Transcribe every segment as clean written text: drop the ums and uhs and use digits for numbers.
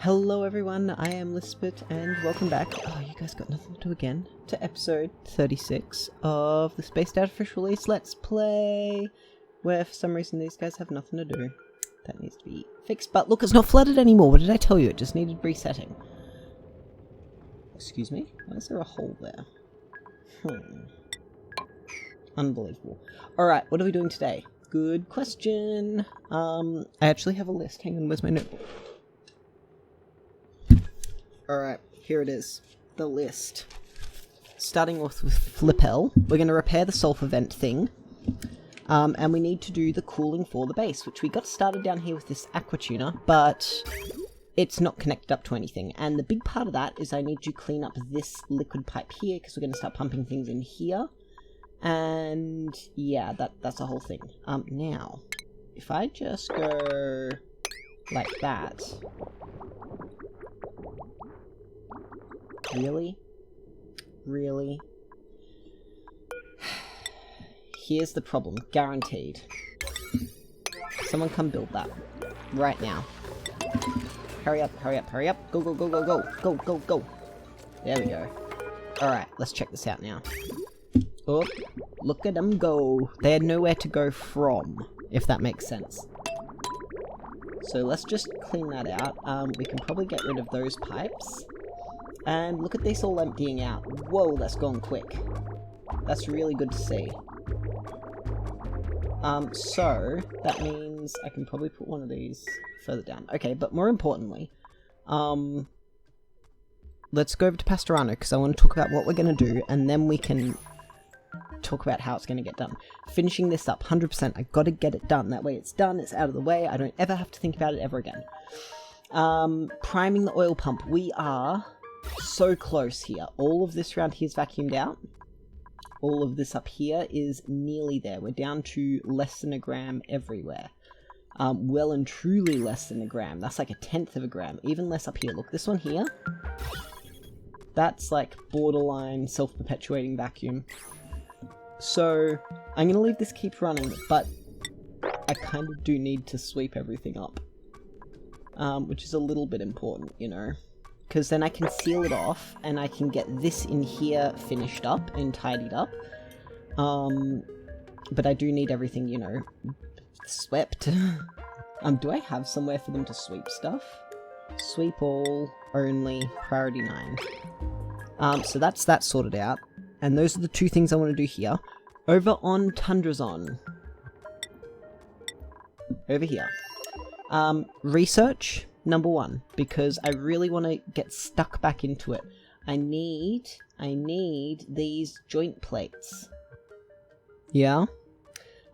Hello everyone, I am Lisbeth and welcome back. Oh, you guys got nothing to do again. To episode 36 of the Spaced Out Official Release Let's Play, where for some reason these guys have nothing to do. That needs to be fixed. But look, it's not flooded anymore. What did I tell you? It just needed resetting. Excuse me? Why is there a hole there? Unbelievable. Alright, what are we doing today? Good question. I actually have a list. Hang on, where's my notebook? Alright, here it is. The list. Starting off with Flippel, we're going to repair the sulfur vent thing. And we need to do the cooling for the base, which we got started down here with this aqua tuner, but it's not connected up to anything. And the big part of that is I need to clean up this liquid pipe here, because we're going to start pumping things in here. And yeah, that's the whole thing. Now, if I just go like that... Really? Really? Here's the problem. Guaranteed. Someone come build that. Right now. Hurry up, hurry up, hurry up. Go, go, go, go, go. Go, go, go. There we go. Alright, let's check this out now. Oh, look at them go. They had nowhere to go from, if that makes sense. So let's just clean that out. We can probably get rid of those pipes. And look at this all emptying out. Whoa, that's gone quick. That's really good to see. So, that means I can probably put one of these further down. Okay, but more importantly, let's go over to Pastorano, because I want to talk about what we're going to do, and then we can talk about how it's going to get done. Finishing this up, 100%, I've got to get it done. That way it's done, it's out of the way, I don't ever have to think about it ever again. Priming the oil pump. We are... so close here. All of this around here is vacuumed out. All of this up here is nearly there. We're down to less than a gram everywhere. Well and truly less than a gram. That's like 1/10 of a gram. Even less up here. Look, this one here. That's like borderline self-perpetuating vacuum. So, I'm going to leave this keep running, but I kind of do need to sweep everything up. Which is a little bit important, you know. Because then I can seal it off, and I can get this in here finished up and tidied up. But I do need everything, you know, swept. Do I have somewhere for them to sweep stuff? Sweep all, only, priority 9. So that's that sorted out. And those are the two things I want to do here. Over on Tundrazon. Over here. Research. Number 1, because I really want to get stuck back into it. I need these joint plates. Yeah?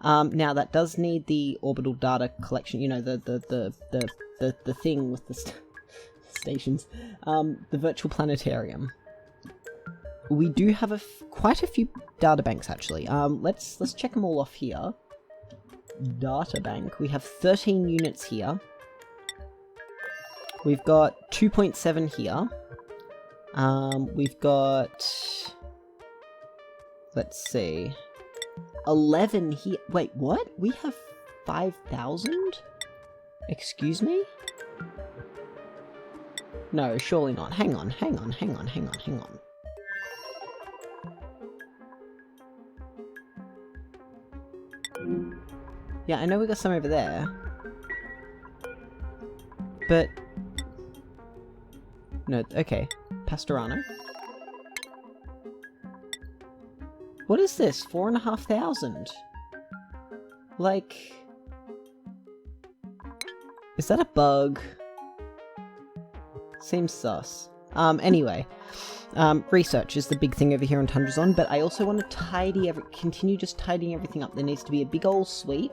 Now that does need the orbital data collection, you know, the thing with the stations. The virtual planetarium. We do have quite a few data banks actually. Let's check them all off here. Data bank. We have 13 units here. We've got 2.7 here. We've got... let's see... 11 here. Wait, what? We have 5,000? Excuse me? No, surely not. Hang on. Yeah, I know we got some over there. But... no, okay. Pastorano. What is this? 4,500? Like... is that a bug? Seems sus. Anyway. Research is the big thing over here on Tundrazon, but I also want to continue just tidying everything up. There needs to be a big old sweep.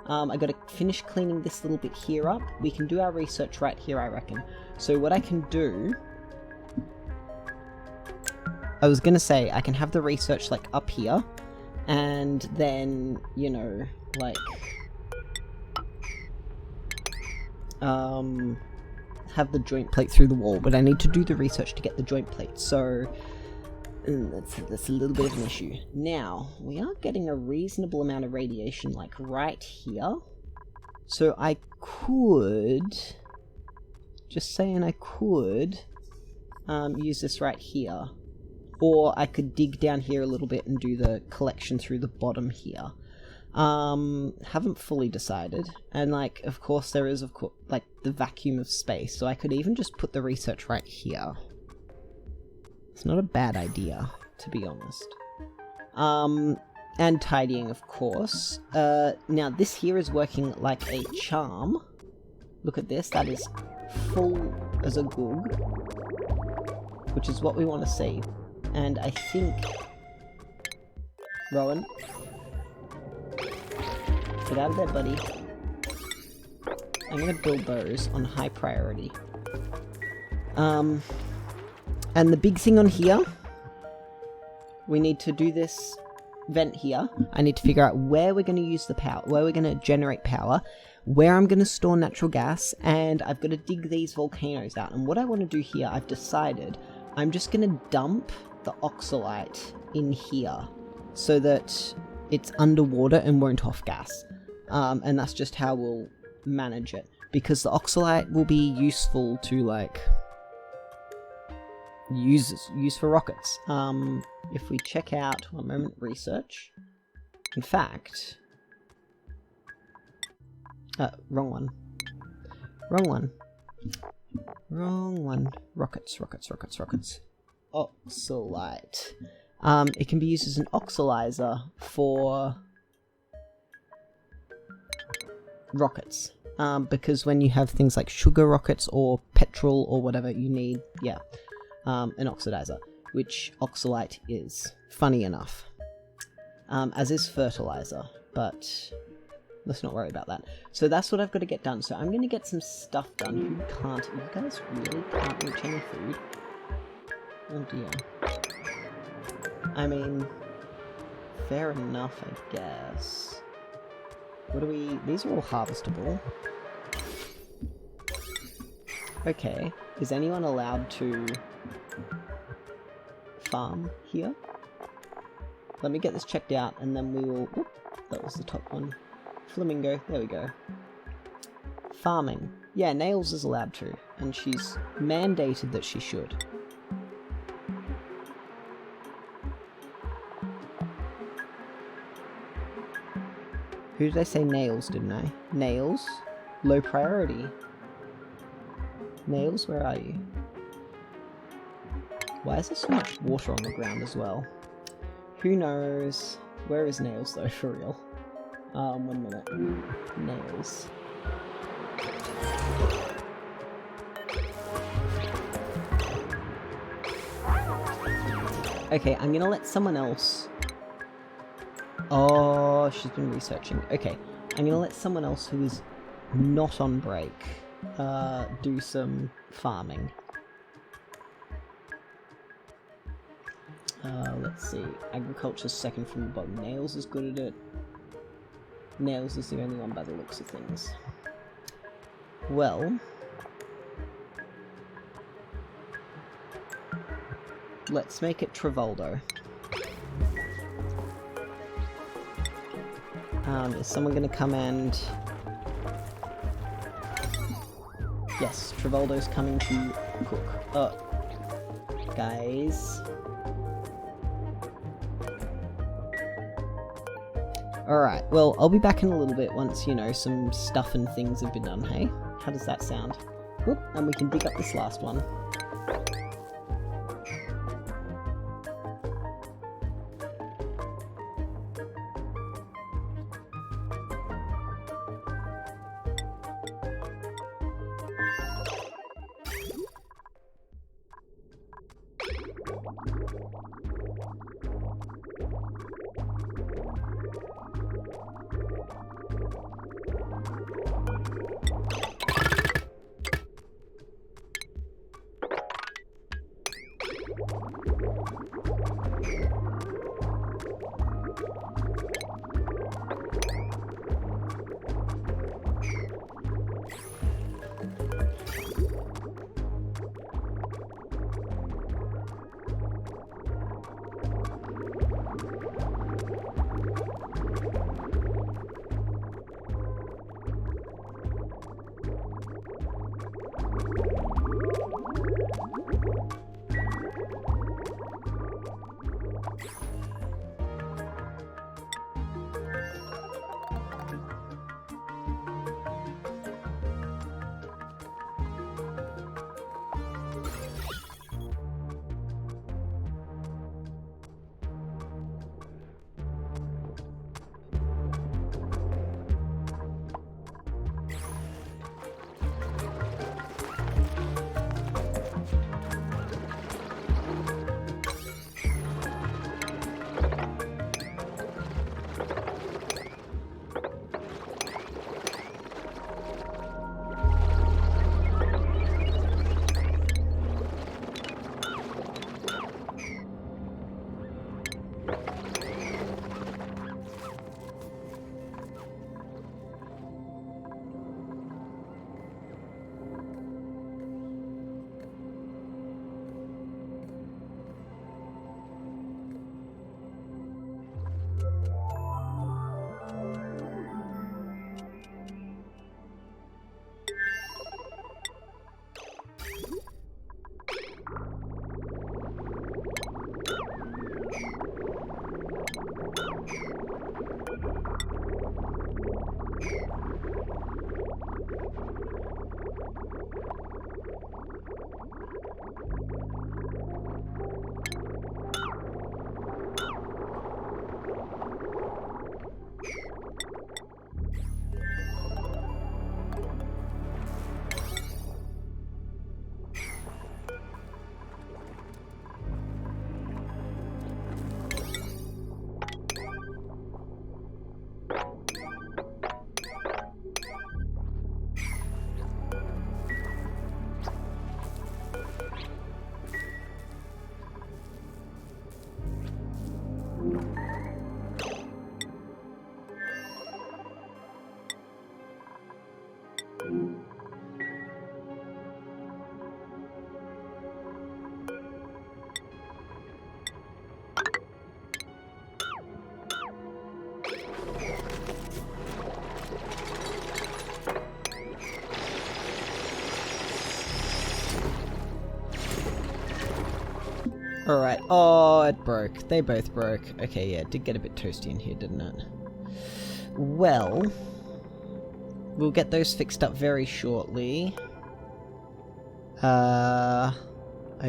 I gotta finish cleaning this little bit here up. We can do our research right here, I reckon. So what I can do... I was gonna say, I can have the research, like, up here. And then, you know, like... have the joint plate through the wall. But I need to do the research to get the joint plate, so... that's a little bit of an issue. Now, we are getting a reasonable amount of radiation, like, right here. So I could just saying I could use this right here. Or I could dig down here a little bit and do the collection through the bottom here. Haven't fully decided. And like, of course there is, like the vacuum of space. So I could even just put the research right here. It's not a bad idea, to be honest. And tidying, of course. Now this here is working like a charm. Look at this, that is full as a goog. Which is what we want to see. And I think... Rowan. Get out of there, buddy. I'm gonna build those on high priority. And the big thing on here... We need to do this vent here. I need to figure out where we're going to use the power, where we're going to generate power, where I'm going to store natural gas, and I've got to dig these volcanoes out. And what I want to do here, I've decided, I'm just going to dump the oxalite in here so that it's underwater and won't off gas. And that's just how we'll manage it. Because the oxalite will be useful to, like, use for rockets. If we check out, one moment, research. In fact... wrong one. Wrong one. Wrong one. Rockets. Oxalite. It can be used as an oxalizer for rockets. Because when you have things like sugar rockets or petrol or whatever, you need, an oxidizer, which oxalite is, funny enough. As is fertilizer, but let's not worry about that. So that's what I've got to get done. So I'm going to get some stuff done. You guys really can't reach any food? Oh dear. I mean, fair enough, I guess. What do we... These are all harvestable. Okay, is anyone allowed to farm here? Let me get this checked out and then we will... Whoop, that was the top one. Flamingo, there we go. Farming. Yeah, Nails is allowed to, and she's mandated that she should. Who did I say Nails, didn't I? Nails? Low priority. Nails, where are you? Why is there so much water on the ground as well? Who knows? Where is Nails though, for real? 1 minute. Nails. Okay, I'm gonna let someone else... Oh, she's been researching. Okay, I'm gonna let someone else who is not on break do some farming. Let's see. Agriculture's second from the bottom. Nails is good at it. Nails is the only one by the looks of things. Well... Let's make it Travoldo. Is someone gonna come and... Yes, Travoldo's coming to cook. Oh. Guys. Alright, well, I'll be back in a little bit once, you know, some stuff and things have been done, hey? How does that sound? Whoop, and we can dig up this last one. Alright, oh, it broke. They both broke. Okay, yeah, it did get a bit toasty in here, didn't it? Well, we'll get those fixed up very shortly. I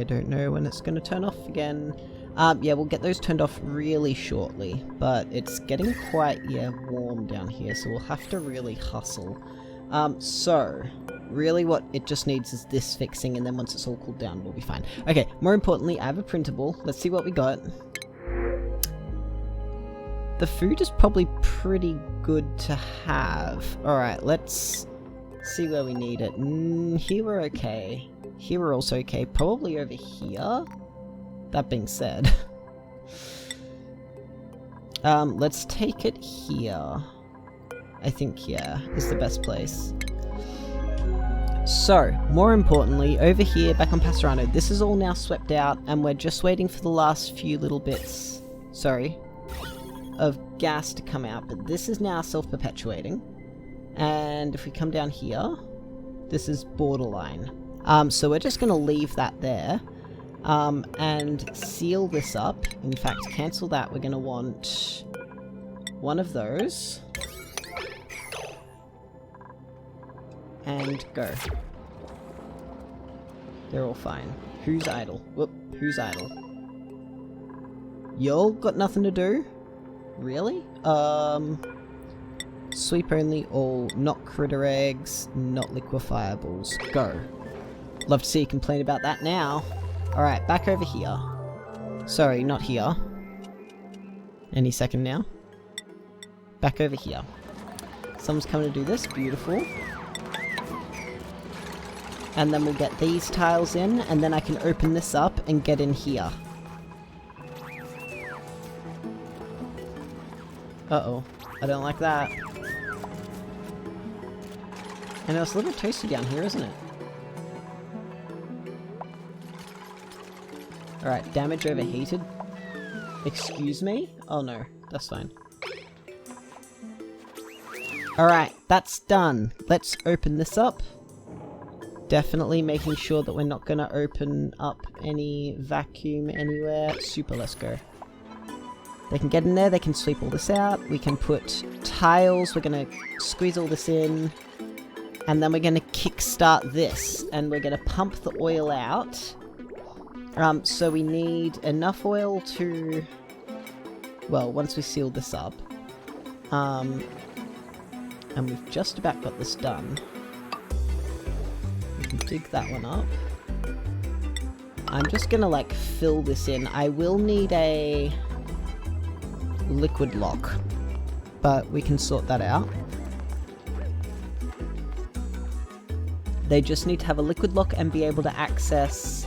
don't know when it's gonna turn off again. Yeah, we'll get those turned off really shortly, but it's getting quite, yeah, warm down here, so we'll have to really hustle. So, really what it just needs is this fixing, and then once it's all cooled down, we'll be fine. Okay, more importantly, I have a printable. Let's see what we got. The food is probably pretty good to have. Alright, let's see where we need it. Here we're okay. Here we're also okay. Probably over here. That being said. Let's take it here. I think, yeah, is the best place. So, more importantly, over here, back on Pastorano, this is all now swept out, and we're just waiting for the last few little bits, of gas to come out, but this is now self-perpetuating. And if we come down here, this is borderline. So we're just going to leave that there, and seal this up. In fact, cancel that. We're going to want one of those. And go. They're all fine. Who's idle? Whoop, who's idle? Y'all got nothing to do? Really? Sweep only all, not critter eggs, not liquefiables. Go. Love to see you complain about that now. Alright, back over here. Sorry, not here. Any second now. Back over here. Someone's coming to do this. Beautiful. And then we'll get these tiles in, and then I can open this up and get in here. Uh-oh. I don't like that. And it's a little toasty down here, isn't it? Alright, damage overheated. Excuse me? Oh no, that's fine. Alright, that's done. Let's open this up. Definitely making sure that we're not going to open up any vacuum anywhere. Super, let's go. They can get in there, they can sweep all this out. We can put tiles, we're going to squeeze all this in. And then we're going to kickstart this. And we're going to pump the oil out. So we need enough oil to... Well, once we seal this up. And we've just about got this done. Dig that one up. I'm just gonna like fill this in. I will need a liquid lock, but we can sort that out. They just need to have a liquid lock and be able to access,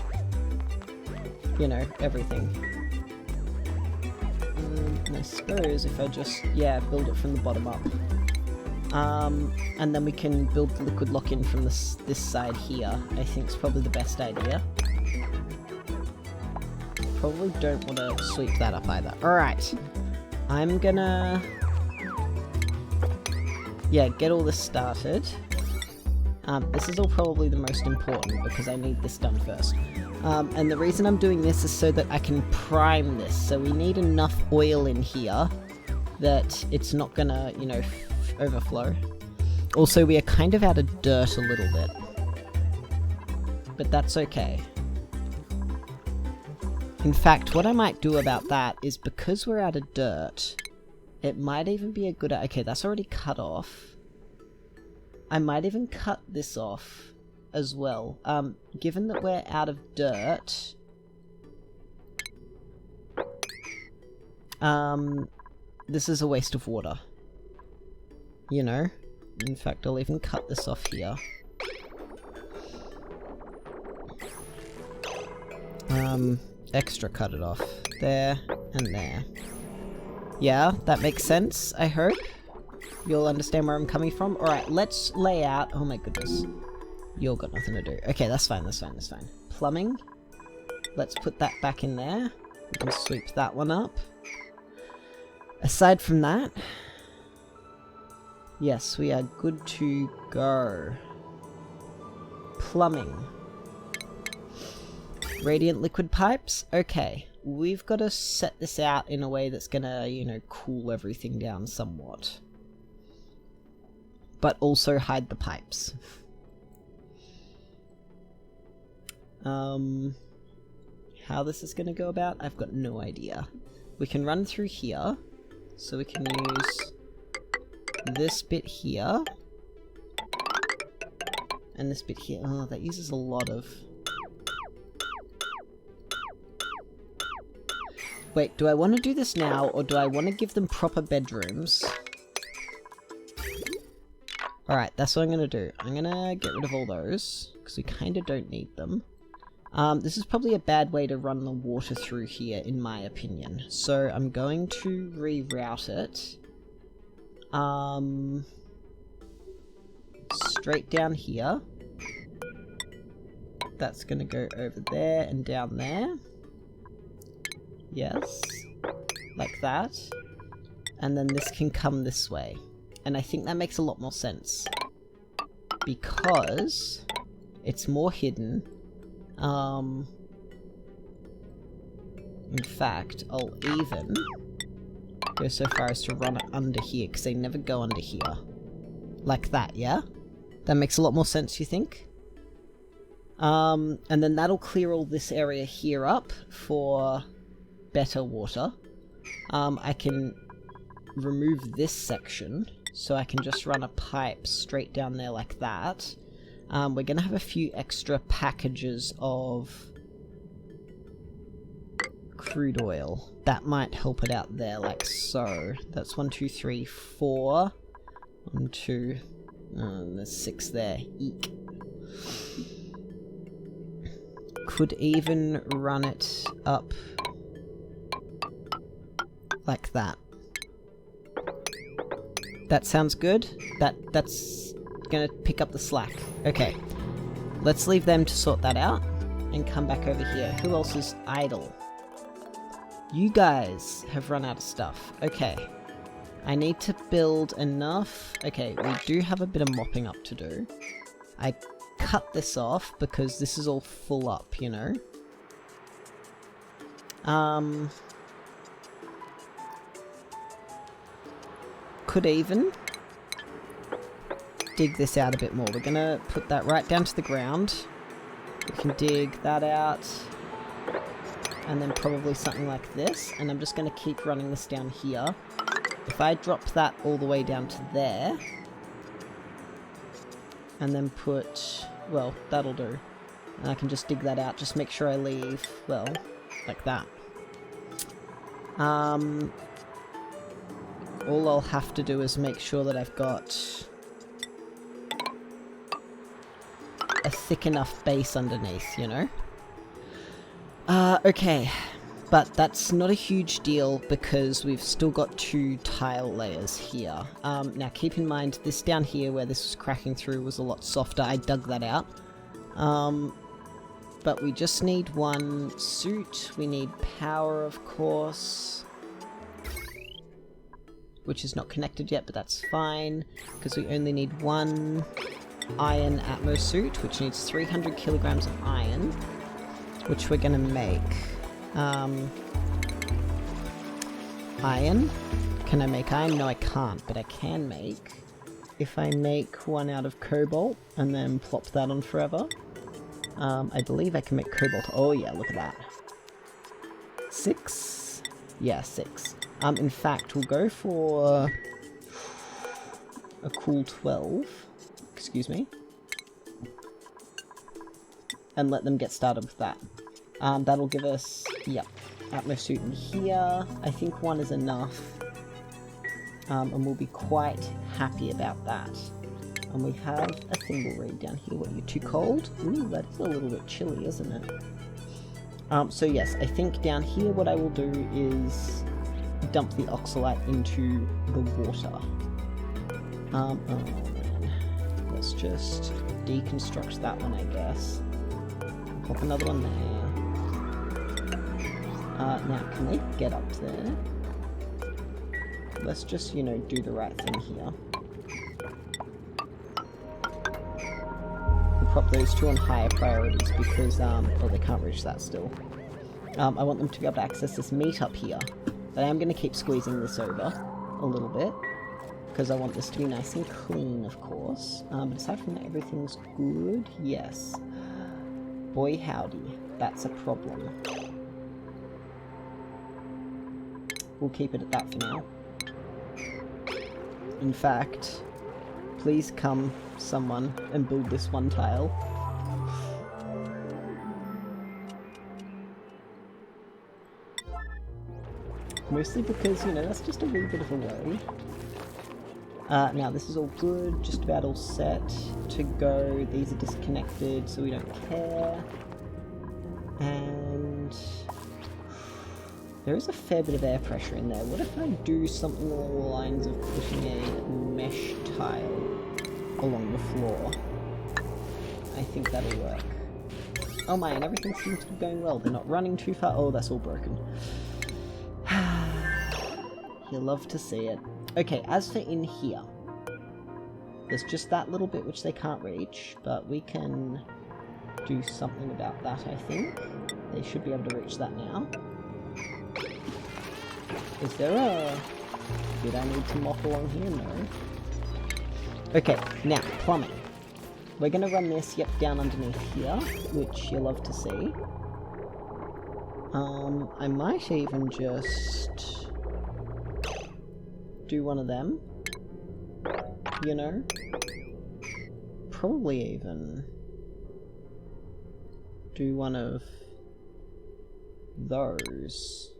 you know, everything. And I suppose if I just, yeah, build it from the bottom up. And then we can build the liquid lock in from this side here. I think it's probably the best idea. Probably don't want to sweep that up either. Alright. I'm gonna... Yeah, get all this started. This is all probably the most important because I need this done first. And the reason I'm doing this is so that I can prime this. So we need enough oil in here that it's not gonna, you know, overflow. Also, we are kind of out of dirt a little bit. but that's okay. In fact, what I might do about that is, because we're out of dirt, it might even be a good... Okay, that's already cut off. I might even cut this off as well. Given that we're out of dirt... this is a waste of water. You know? In fact, I'll even cut this off here. Extra cut it off. There and there. Yeah, that makes sense, I hope. You'll understand where I'm coming from. Alright, let's lay out... Oh my goodness. You've got nothing to do. Okay, that's fine, that's fine, that's fine. Plumbing. Let's put that back in there. We can sweep that one up. Aside from that... Yes, we are good to go. Plumbing. Radiant liquid pipes? Okay. We've got to set this out in a way that's gonna, you know, cool everything down somewhat. But also hide the pipes. How this is gonna go about, I've got no idea. We can run through here. So we can use this bit here. And this bit here. Oh, that uses a lot of... Wait, do I want to do this now, or do I want to give them proper bedrooms? Alright, that's what I'm going to do. I'm going to get rid of all those, because we kind of don't need them. This is probably a bad way to run the water through here, in my opinion. So I'm going to reroute it. Straight down here. That's going to go over there and down there. Yes, like that. And then this can come this way. And I think that makes a lot more sense. Because it's more hidden. In fact, I'll even go so far as to run it under here, because they never go under here. Like that, yeah? That makes a lot more sense, you think? And then that'll clear all this area here up for... better water. I can remove this section, so I can just run a pipe straight down there like that. We're gonna have a few extra packages of crude oil. That might help it out there, like so. That's 1, 2, 3, 4. 1, 2. There's 6 there. Eek. Could even run it up like that. That sounds good. That's gonna pick up the slack. Okay. Let's leave them to sort that out and come back over here. Who else is idle? You guys have run out of stuff. Okay. I need to build enough. Okay, we do have a bit of mopping up to do. I cut this off because this is all full up, you know? Could even dig this out a bit more. We're gonna put that right down to the ground. We can dig that out. And then probably something like this. And I'm just gonna keep running this down here. If I drop that all the way down to there, and then put, well, that'll do. And I can just dig that out, just make sure I leave, well, like that. All I'll have to do is make sure that I've got a thick enough base underneath, you know? Okay. But that's not a huge deal because we've still got 2 tile layers here. Now keep in mind, this down here where this was cracking through was a lot softer. I dug that out. But we just need 1 suit. We need power, of course. Which is not connected yet, but that's fine. Because we only need 1 iron Atmo suit, which needs 300 kilograms of iron. Which we're gonna make. Iron? Can I make iron? No, I can't, but I can make. If I make 1 out of cobalt and then plop that on forever. I believe I can make cobalt. Oh yeah, look at that. 6? Yeah, 6. In fact, we'll go for a cool 12. Excuse me. And let them get started with that. That'll give us, yep, atmosuit in here. I think 1 is enough. And we'll be quite happy about that. And we have a thimble reed down here. What, are you too cold? Ooh, that is a little bit chilly, isn't it? So yes, I think down here what I will do is dump the oxalite into the water. Oh man. Let's just deconstruct that one, I guess. Pop another one there. Now, can they get up there? Let's just, you know, do the right thing here. We'll prop those 2 on higher priorities because, oh, they can't reach that still. I want them to be able to access this meat up here. But I am going to keep squeezing this over a little bit because I want this to be nice and clean, of course. But aside from that, everything's good. Yes. Boy howdy, that's a problem. We'll keep it at that for now. In fact, please come, someone, and build this 1 tile. Mostly because, you know, that's just a wee bit of a worry. Now this is all good, just about all set to go. These are disconnected, so we don't care. And there is a fair bit of air pressure in there. What if I do something along the lines of putting a mesh tile along the floor? I think that'll work. Oh my, and everything seems to be going well. They're not running too far. Oh, that's all broken. You'll love to see it. Okay, as for in here, there's just that little bit which they can't reach, but we can do something about that, I think. They should be able to reach that now. Is there a... Did I need to mop along here? No. Okay, now, plumbing. We're going to run this, yep, down underneath here, which you'll love to see. I might even just do one of them, you know? Probably even do one of those,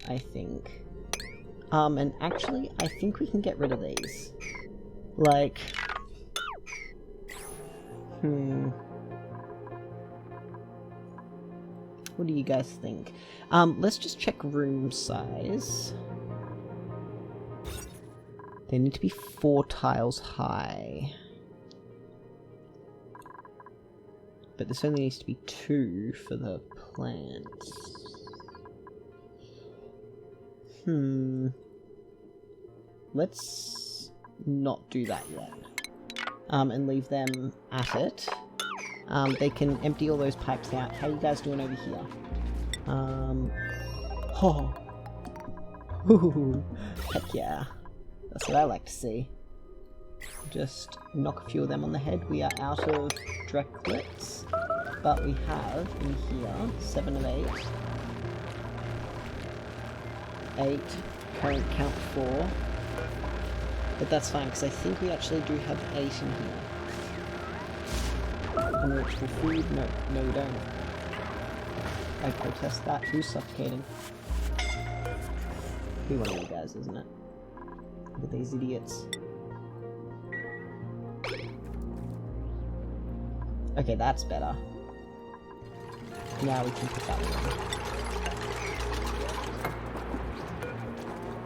I think. And actually, I think we can get rid of these. Like, what do you guys think? Let's just check room size. They need to be 4 tiles high. But this only needs to be 2 for the plants. Let's not do that yet. And leave them at it. They can empty all those pipes out. How are you guys doing over here? Oh. Ooh, heck yeah. That's what I like to see. Just knock a few of them on the head. We are out of Drecklets, but we have in here 7 of 8. 8, current count 4. But that's fine, because I think we actually do have 8 in here. Enrichable food? No, no we don't. I protest that. Who's suffocating? Be one of you guys, isn't it? Look at these idiots. Okay, that's better. Now we can put that one.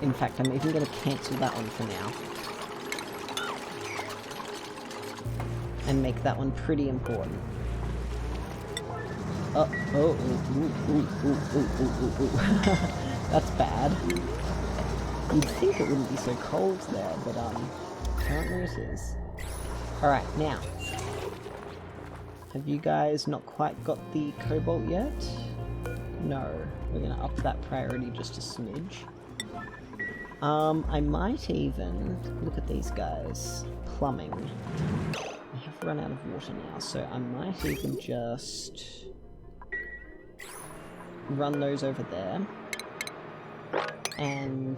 In fact, I'm even going to cancel that one for now. And make that one pretty important. That's bad. You'd think it wouldn't be so cold there, but apparently it is. Alright, now. Have you guys not quite got the cobalt yet? No. We're gonna up that priority just a smidge. I might even look at these guys. Plumbing. I have of run out of water now, so I might even just run those over there and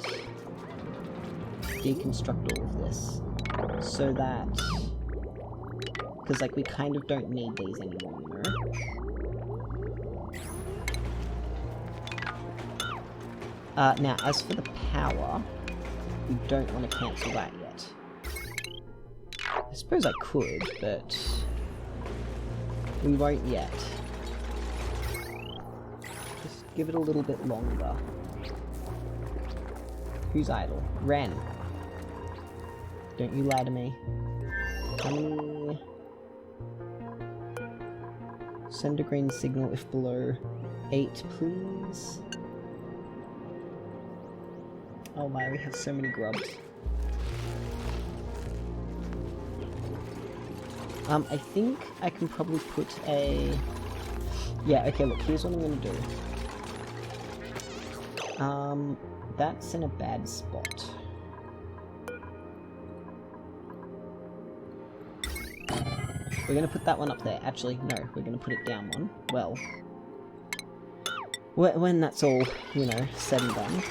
deconstruct all of this so that, because like we kind of don't need these anymore, you know? Now as for the power, we don't want to cancel that yet. I suppose I could, but we won't yet. Just give it a little bit longer. Who's idle? Ren. Don't you lie to me. How many... Send a green signal if below 8, please. Oh my, we have so many grubs. I think I can probably put a... Yeah, okay, look, here's what I'm gonna do. That's in a bad spot. We're gonna put that one up there. Actually, no, we're gonna put it down one. Well, when that's all, you know, said and done,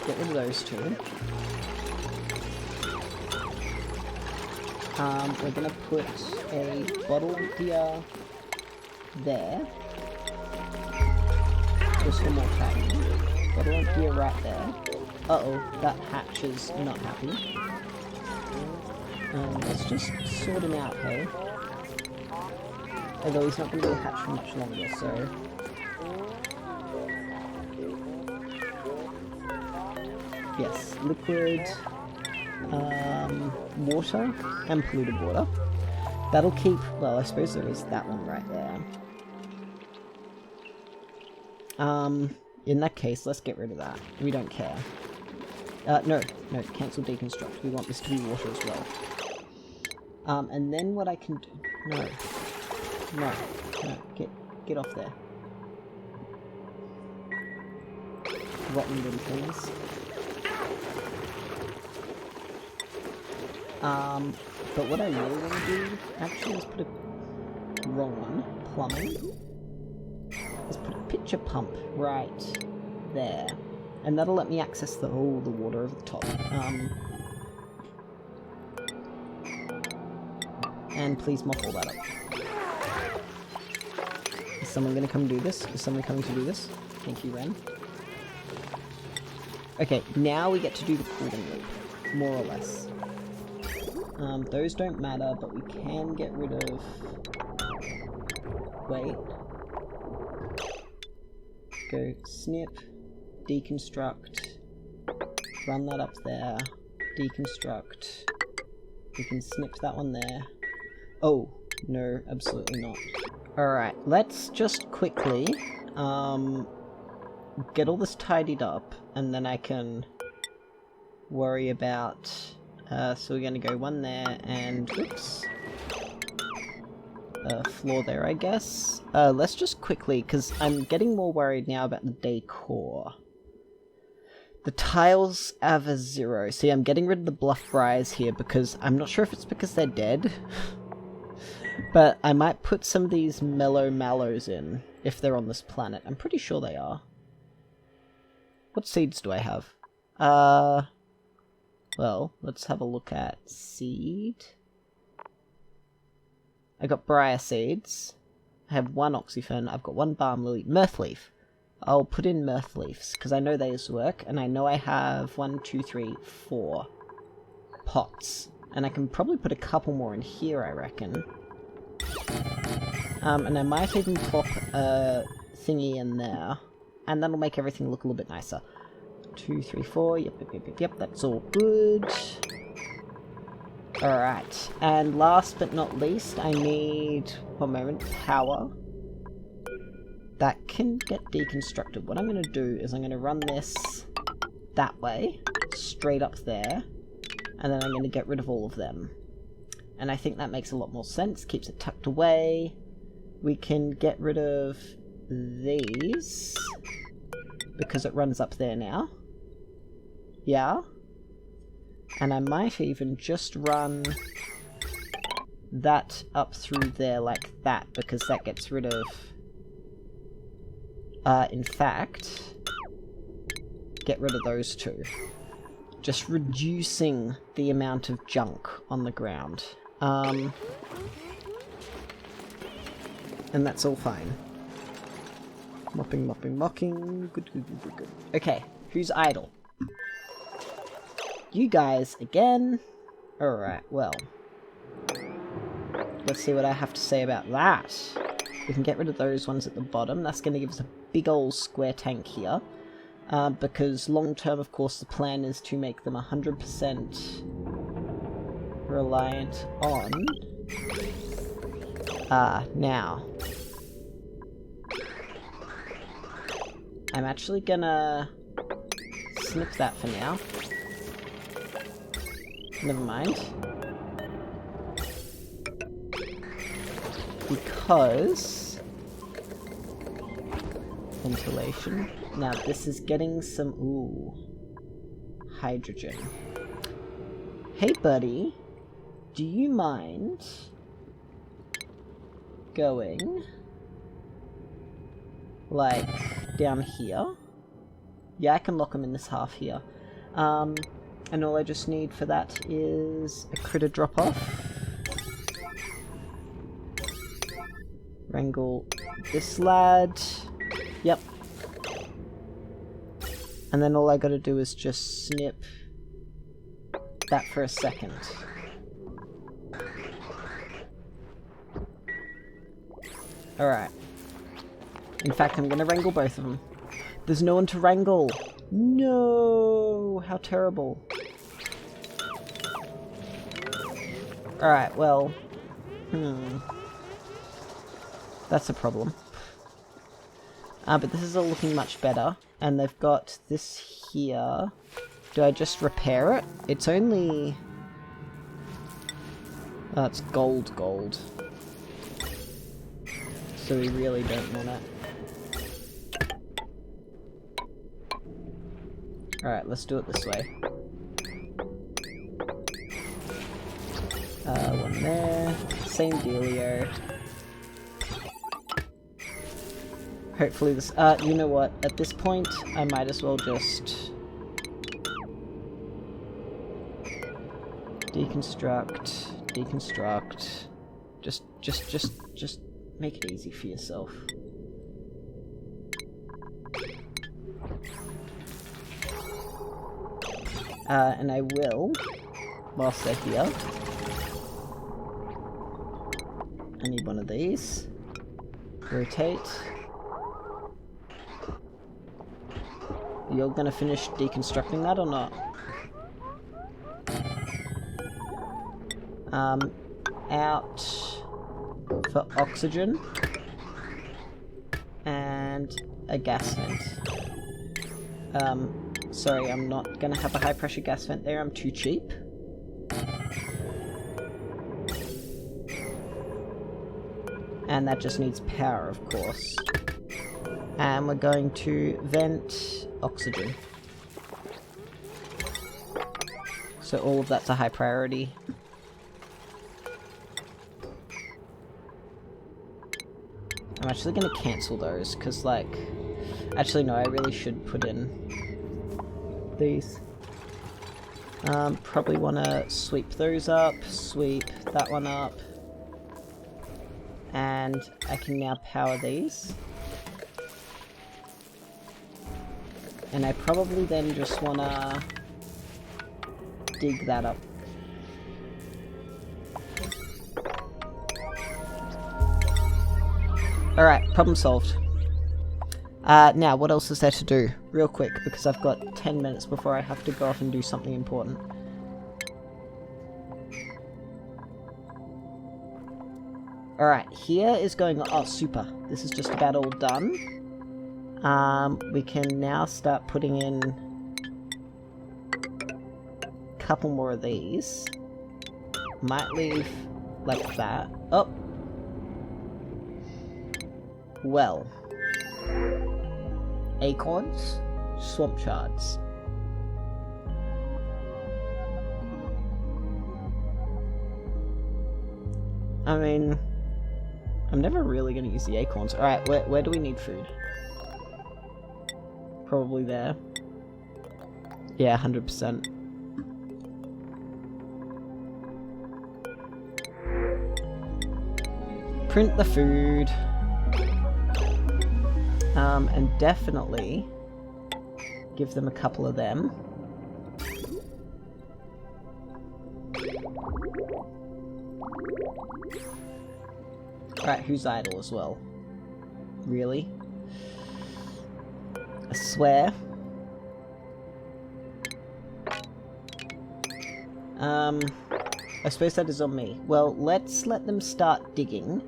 get rid of those two. We're gonna put a bottle emptier there. Just for more time. Bottle emptier right there. Uh-oh, that hatch is not happy. Let's just sort him out, hey? Although he's not going to be a hatch for much longer, so... Yes, liquid, water, and polluted water. That'll keep... Well, I suppose there is that one right there. In that case, let's get rid of that. We don't care. No, cancel deconstruct. We want this to be water as well. And then what I can do... No, get off there. Rotten little things. But what I really want to do, actually, is put a... Wrong one. Plumbing. Let's put a pitcher pump right there. And that'll let me access all the water over the top. And please mop all that up. Is someone going to come do this? Is someone coming to do this? Thank you, Ren. Okay, now we get to do the cooling loop. More or less. Those don't matter, but we can get rid of... Wait. Go snip, deconstruct, run that up there, deconstruct. We can snip that one there. Oh, no, absolutely not. Alright, let's just quickly get all this tidied up, and then I can worry about... so we're going to go one there, and... Oops. Floor there, I guess. Let's just quickly, because I'm getting more worried now about the decor. The tiles have a 0. See, I'm getting rid of the bluff briars here because I'm not sure if it's because they're dead. But I might put some of these mellow mallows in if they're on this planet. I'm pretty sure they are. What seeds do I have? Well, let's have a look at seed. I got briar seeds. I have 1 oxyphene. I've got 1 balm lily. Mirth leaf. I'll put in mirth leaves because I know these work, and I know I have 1, 2, 3, 4 pots, and I can probably put a couple more in here, I reckon. And I might even plop a thingy in there, and that'll make everything look a little bit nicer. 2, 3, 4. Yep. That's all good. Alright, and last but not least, I need, one moment, power. That can get deconstructed. What I'm going to do is I'm going to run this that way, straight up there, and then I'm going to get rid of all of them. And I think that makes a lot more sense, keeps it tucked away. We can get rid of these, because it runs up there now. Yeah. And I might even just run that up through there like that, because that gets rid of... in fact, get rid of those two. Just reducing the amount of junk on the ground. And that's all fine. Mopping, mopping, mopping. Good, good, good, good, good. Okay, who's idle? You guys again. Alright, well. Let's see what I have to say about that. We can get rid of those ones at the bottom. That's going to give us a big old square tank here. Because long term, of course, the plan is to make them 100% reliant on... now. I'm actually gonna snip that for now. Never mind. Because... ventilation. Now this is getting some... ooh. Hydrogen. Hey buddy, do you mind going like down here? Yeah, I can lock them in this half here. And all I just need for that is a critter drop off. Wrangle this lad. Yep. And then all I gotta do is just snip that for a second. Alright. In fact, I'm gonna wrangle both of them. There's no one to wrangle! No! How terrible. Alright, well... that's a problem. But this is all looking much better. And they've got this here. Do I just repair it? It's only... oh, it's gold. So we really don't want it. Alright, let's do it this way. One there. Same dealio. Hopefully this... you know what? At this point, I might as well just... deconstruct. Just make it easy for yourself. And I will, whilst they're here... I need one of these. Rotate. You're gonna finish deconstructing that or not? Out for oxygen and a gas vent. Sorry, I'm not gonna have a high pressure gas vent there, I'm too cheap. And that just needs power, of course. And we're going to vent oxygen. So all of that's a high priority. I'm actually going to cancel those, because, like... actually, no, I really should put in these. Probably want to sweep those up, sweep that one up. And I can now power these. And I probably then just want to dig that up. Alright, problem solved. Now, what else is there to do? Real quick, because I've got 10 minutes before I have to go off and do something important. Alright, here is going... oh, super. This is just about all done. We can now start putting in a couple more of these. Might leave like that. Oh! Well. Acorns, swamp shards. I mean, I'm never really going to use the acorns. Alright, where do we need food? Probably there. Yeah, 100%. Print the food. And definitely give them a couple of them. Alright, who's idle as well? Really? I swear. I suppose that is on me. Well, let's let them start digging.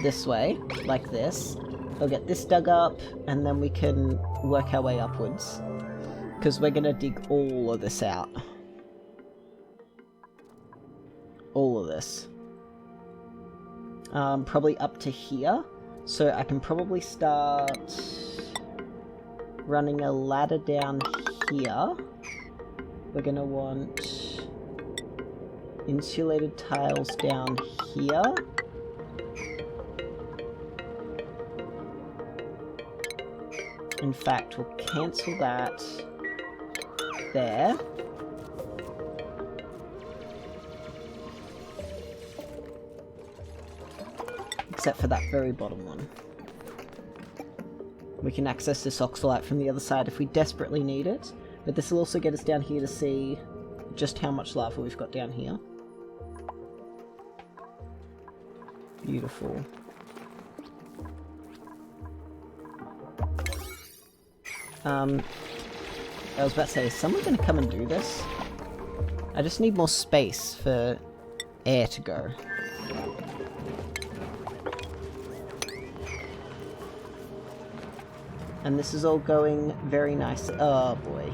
This way, like this. They'll get this dug up, and then we can work our way upwards. Because we're gonna dig all of this out. All of this. Probably up to here. So I can probably start running a ladder down here. We're gonna want insulated tiles down here. In fact, we'll cancel that there. Except for that very bottom one. We can access this oxalite from the other side if we desperately need it, but this will also get us down here to see just how much lava we've got down here. Beautiful. I was about to say, is someone going to come and do this? I just need more space for air to go. And this is all going very nice. Oh boy.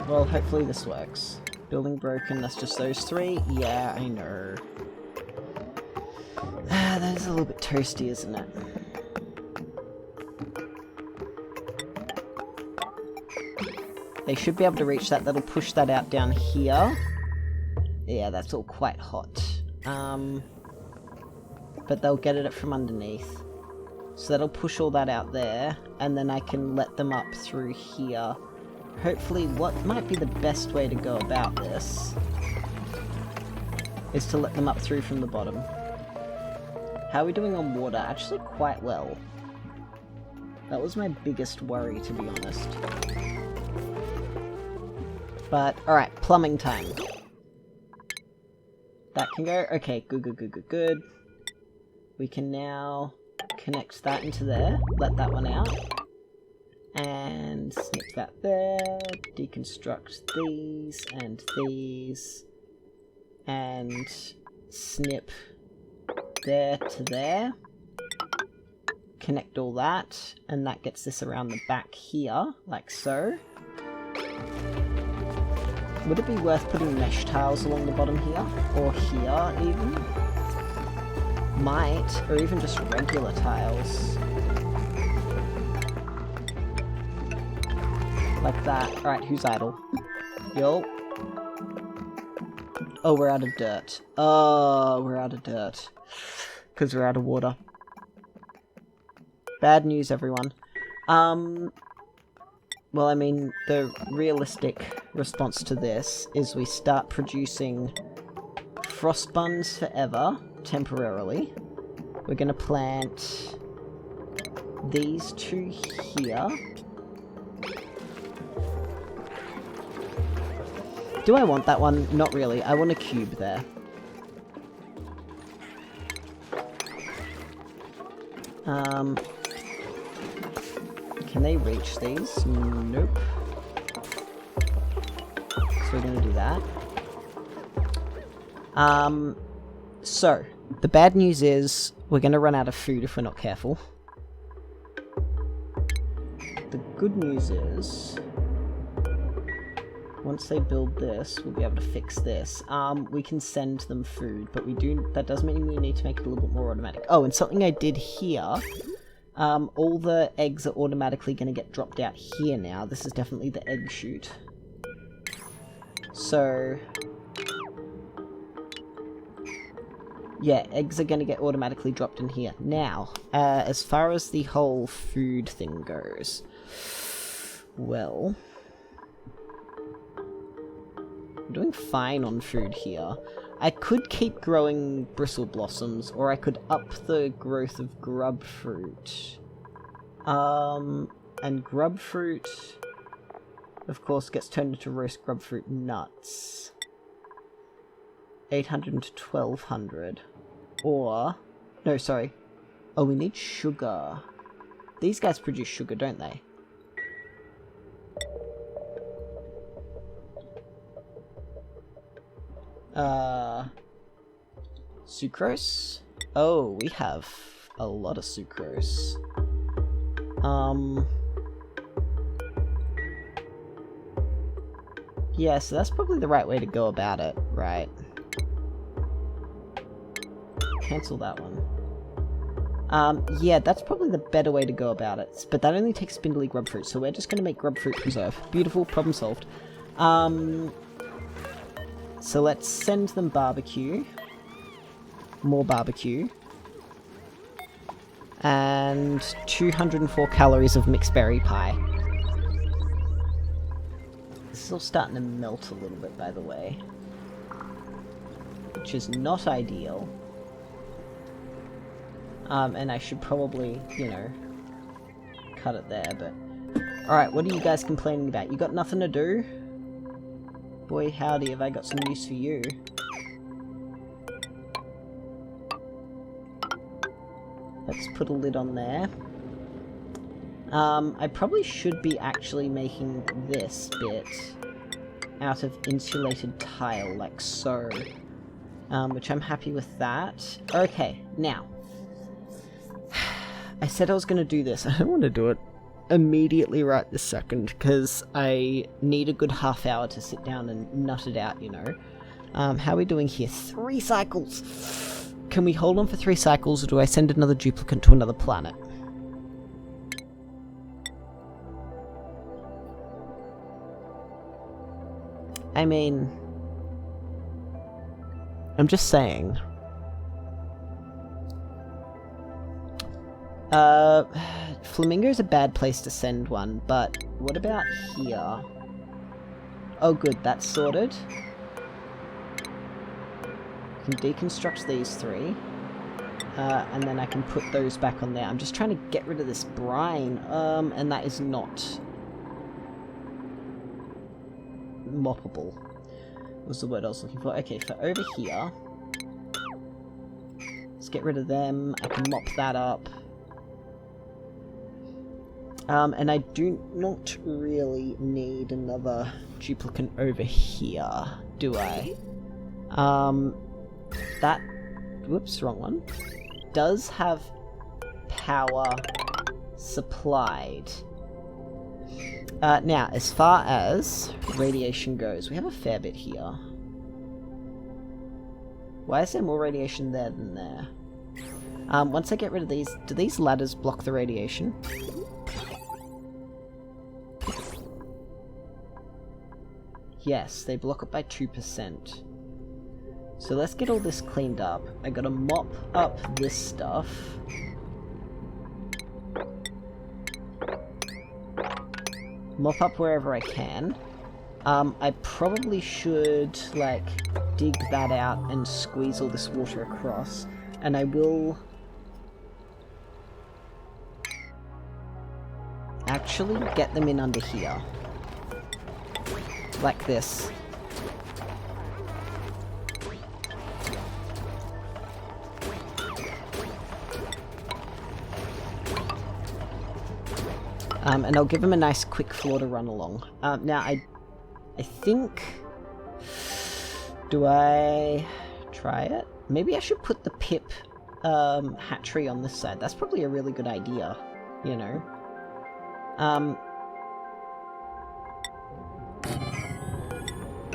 Well, hopefully this works. Building broken, that's just those three? Yeah, I know. That is a little bit toasty, isn't it? They should be able to reach that. That'll push that out down here. Yeah, that's all quite hot. But they'll get it from underneath. So that'll push all that out there, and then I can let them up through here. Hopefully, what might be the best way to go about this is to let them up through from the bottom. How are we doing on water? Actually quite well. That was my biggest worry, to be honest. But, alright, plumbing time. That can go. Okay, good. We can now connect that into there. Let that one out. And snip that there. Deconstruct these and these. And snip there to there. Connect all that. And that gets this around the back here, like so. Would it be worth putting mesh tiles along the bottom here? Or here, even? Might. Or even just regular tiles. Like that. Alright, who's idle? Yo. Oh, we're out of dirt. Oh, we're out of dirt. Because we're out of water. Bad news, everyone. Well, I mean, the realistic response to this is we start producing frost buns forever, temporarily. We're going to plant these two here. Do I want that one? Not really. I want a cube there. Can they reach these? Nope. So we're gonna do that. So, the bad news is we're gonna run out of food if we're not careful. The good news is, once they build this, we'll be able to fix this. We can send them food, but that does mean we need to make it a little bit more automatic. Oh, and something I did here, all the eggs are automatically going to get dropped out here now. This is definitely the egg chute. So, yeah, eggs are going to get automatically dropped in here. Now, as far as the whole food thing goes, well, I'm doing fine on food here. I could keep growing bristle blossoms, or I could up the growth of grub fruit. And grub fruit, of course, gets turned into roast grub fruit nuts. 800 to 1200. Or, no, sorry. Oh, we need sugar. These guys produce sugar, don't they? Sucrose? Oh, we have a lot of sucrose. Yeah, so that's probably the right way to go about it, right? Cancel that one. Yeah, that's probably the better way to go about it. But that only takes spindly grub fruit, so we're just going to make grub fruit preserve. Beautiful, problem solved. So let's send them barbecue. More barbecue. And 204 calories of mixed berry pie. This is all starting to melt a little bit, by the way. Which is not ideal. And I should probably, you know, cut it there, but... Alright, what are you guys complaining about? You got nothing to do? Boy, howdy, have I got some news for you. Let's put a lid on there. I probably should be actually making this bit out of insulated tile, like so. Which I'm happy with that. Okay, now. I said I was going to do this. I don't want to do it immediately right this second, because I need a good half hour to sit down and nut it out, you know. How are we doing here? 3 cycles! Can we hold on for 3 cycles, or do I send another duplicant to another planet? I mean, I'm just saying. Flamingo's a bad place to send one, but what about here? Oh good, that's sorted. I can deconstruct these 3. And then I can put those back on there. I'm just trying to get rid of this brine, and that is not moppable, was the word I was looking for. Okay, for over here, let's get rid of them. I can mop that up. And I do not really need another duplicant over here, do I? That, whoops, wrong one, does have power supplied. Now, as far as radiation goes, we have a fair bit here. Why is there more radiation there than there? Once I get rid of these, do these ladders block the radiation? Yes, they block it by 2%. So let's get all this cleaned up. I gotta mop up this stuff. Mop up wherever I can. I probably should, like, dig that out and squeeze all this water across. And I will actually get them in under here. Like this. And I'll give him a nice quick floor to run along. Now, I think... Do I try it? Maybe I should put the pip hatchery on this side. That's probably a really good idea, you know.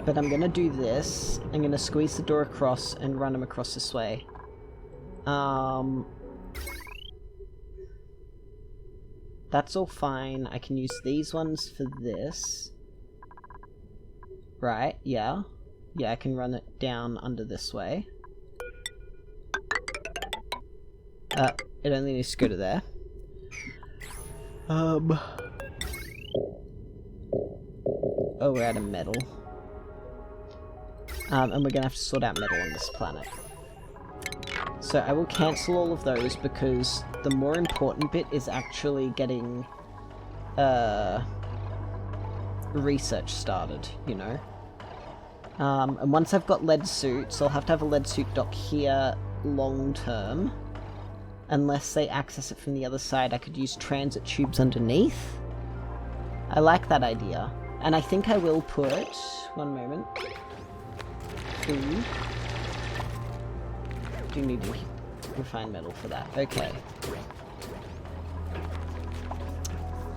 But I'm gonna do this. I'm gonna squeeze the door across and run them across this way. That's all fine. I can use these ones for this. Right, yeah. Yeah, I can run it down under this way. It only needs to go to there. Oh, we're out of metal. And we're gonna have to sort out metal on this planet. So I will cancel all of those because the more important bit is actually getting research started, you know? And once I've got lead suits, I'll have to have a lead suit dock here long term. Unless they access it from the other side, I could use transit tubes underneath. I like that idea. And I think I will put... one moment. Food. Do need to refine metal for that. Okay.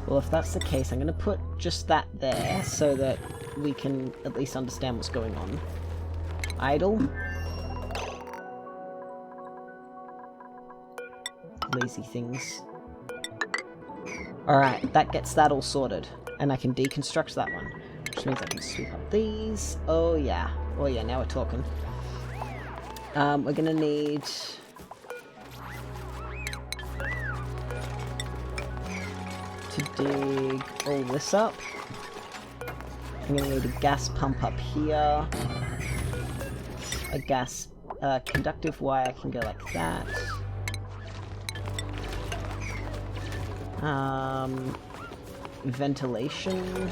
Well, if that's the case, I'm going to put just that there so that we can at least understand what's going on. Idle. Lazy things. Alright, that gets that all sorted. And I can deconstruct that one. Which means I can sweep up these. Oh yeah. Oh yeah, now we're talking. We're gonna need... to dig all this up. I'm gonna need a gas pump up here. A gas conductive wire can go like that. Ventilation.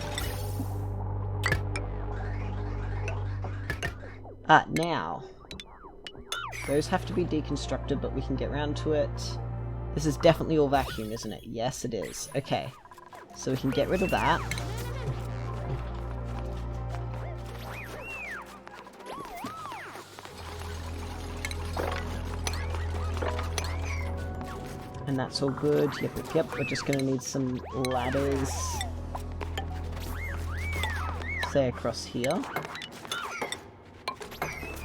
Now. Those have to be deconstructed, but we can get round to it. This is definitely all vacuum, isn't it? Yes, it is. Okay. So we can get rid of that. And that's all good. Yep. We're just gonna need some ladders. Say across here.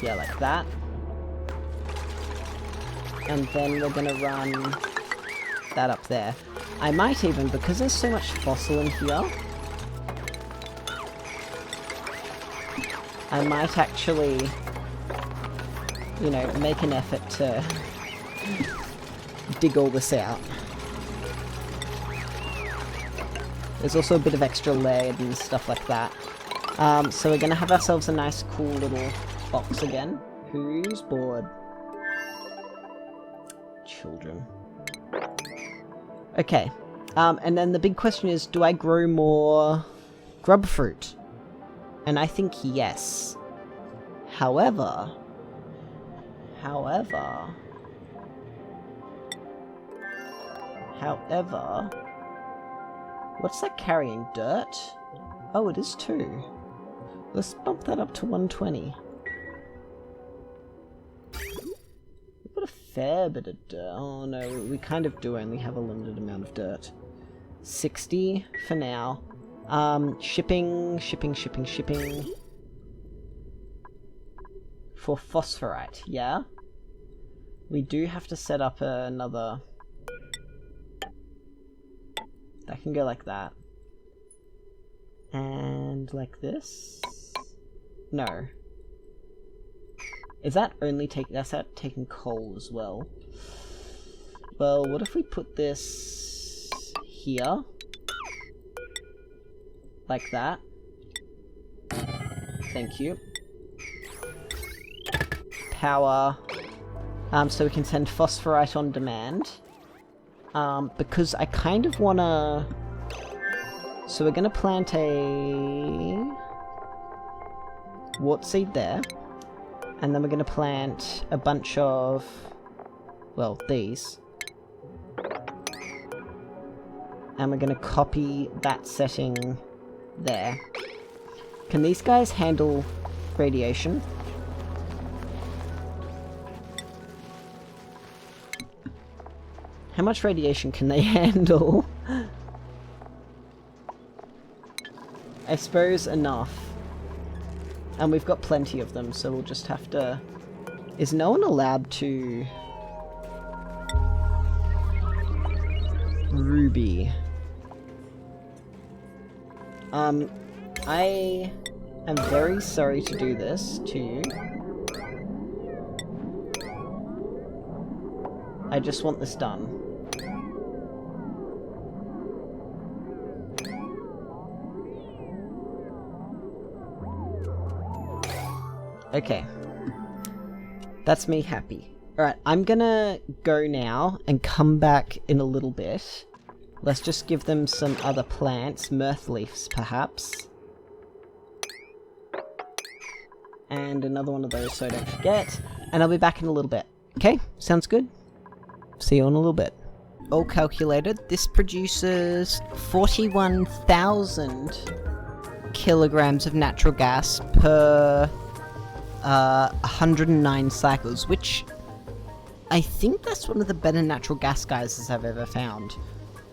Yeah, like that. And then we're gonna run that up there. I might even, because there's so much fossil in here, I might actually, you know, make an effort to dig all this out. There's also a bit of extra lead and stuff like that. So we're gonna have ourselves a nice cool little box again. Who's bored? Children. Okay. And then the big question is, do I grow more grub fruit? And I think yes. However, what's that carrying? Dirt? Oh, it is too. Let's bump that up to 120. We've got a fair bit of dirt. Oh no, we kind of do only have a limited amount of dirt. 60 for now. Shipping. For phosphorite, yeah? We do have to set up another... That can go like that. And like this? No. Is that only that's that taking coal as well? Well, what if we put this here? Like that. Thank you. Power. So we can send phosphorite on demand. Because I kind of wanna... So we're gonna plant a... wart seed there. And then we're gonna plant a bunch of... well, these. And we're gonna copy that setting there. Can these guys handle radiation? How much radiation can they handle? I suppose enough. And we've got plenty of them, so we'll just have to... Is no one allowed to... Ruby. I am very sorry to do this to you. I just want this done. Okay. That's me happy. Alright, I'm gonna go now and come back in a little bit. Let's just give them some other plants, mirth leaves perhaps. And another one of those so I don't forget. And I'll be back in a little bit. Okay, sounds good? See you in a little bit. All calculated, this produces 41,000 kilograms of natural gas per 109 cycles, which I think that's one of the better natural gas geysers I've ever found.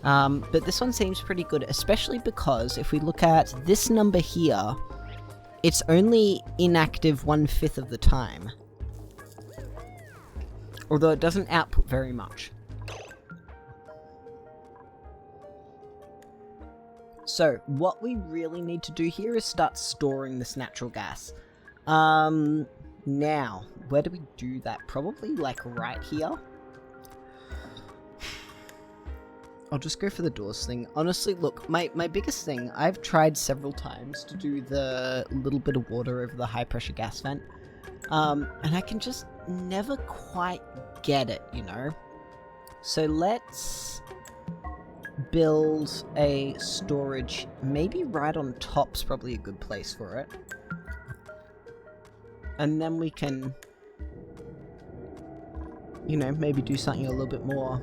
But this one seems pretty good, especially because if we look at this number here, it's only inactive 1/5 of the time. Although it doesn't output very much. So, what we really need to do here is start storing this natural gas. Now, where do we do that? Probably, like, right here. I'll just go for the doors thing. Honestly, look, my biggest thing, I've tried several times to do the little bit of water over the high-pressure gas vent. And I can just never quite get it, you know? So let's build a storage, maybe right on top's probably a good place for it. And then we can, you know, maybe do something a little bit more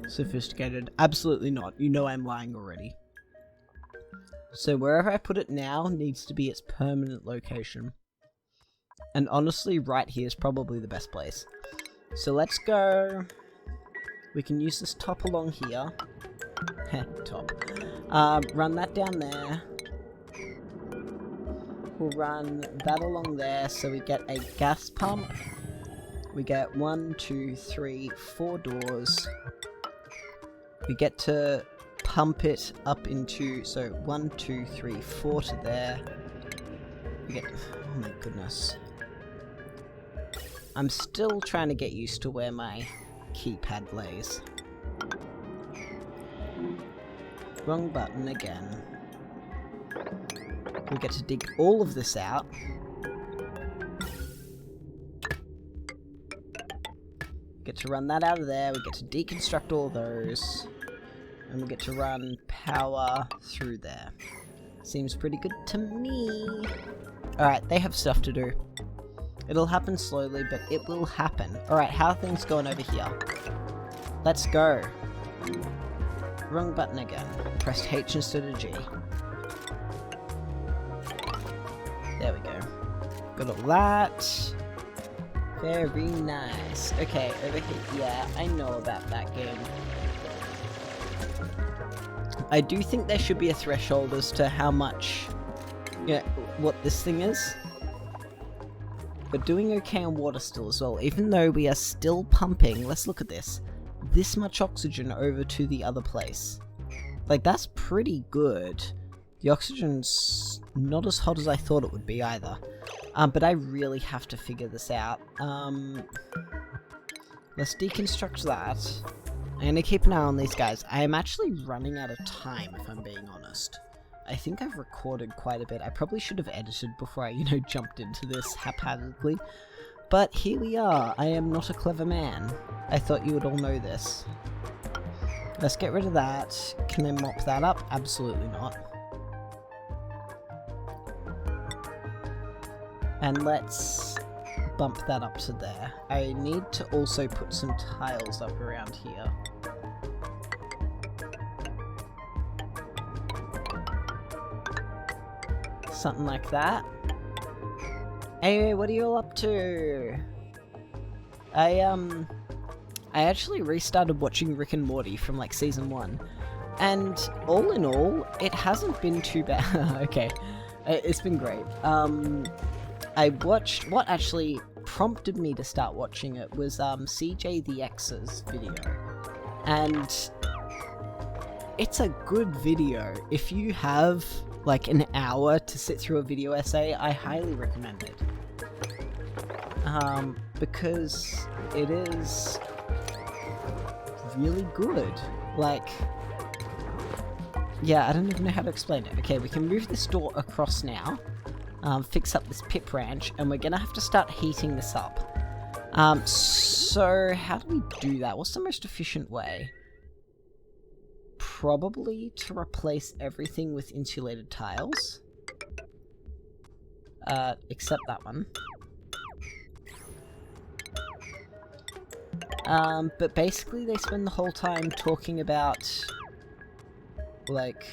sophisticated. Absolutely not. You know I'm lying already. So wherever I put it now needs to be its permanent location. And honestly, right here is probably the best place. So let's go. We can use this top along here. Top. Run that down there. We'll run that along there so we get a gas pump. We get 1, 2, 3, 4 doors. We get to pump it up into, so 1, 2, 3, 4 to there. We get, oh my goodness. I'm still trying to get used to where my keypad lays. Wrong button again. We get to dig all of this out. Get to run that out of there. We get to deconstruct all those. And we get to run power through there. Seems pretty good to me. Alright, they have stuff to do. It'll happen slowly, but it will happen. Alright, how are things going over here? Let's go. Wrong button again. Pressed H instead of G. There we go. Got all that. Very nice. Okay, over here. Yeah, I know about that game. I do think there should be a threshold as to how much, what this thing is. We're doing okay on water still as well, even though we are still pumping, let's look at this much oxygen over to the other place. Like, that's pretty good. The oxygen's not as hot as I thought it would be either. But I really have to figure this out. Let's deconstruct that. I'm gonna keep an eye on these guys. I am actually running out of time, if I'm being honest. I think I've recorded quite a bit. I probably should have edited before I, jumped into this haphazardly. But here we are. I am not a clever man. I thought you would all know this. Let's get rid of that. Can I mop that up? Absolutely not. And let's bump that up to there. I need to also put some tiles up around here. Something like that. Anyway, what are you all up to? I actually restarted watching Rick and Morty from like season 1. And all in all, it hasn't been too bad. Okay. It's been great. I watched, what actually prompted me to start watching it was CJ the X's video. And it's a good video. If you have like an hour to sit through a video essay, I highly recommend it. Because it is really good. Like, yeah, I don't even know how to explain it. Okay, we can move this door across now, fix up this pip ranch, and we're gonna have to start heating this up. So how do we do that? What's the most efficient way? Probably to replace everything with insulated tiles. Except that one. But basically they spend the whole time talking about, like,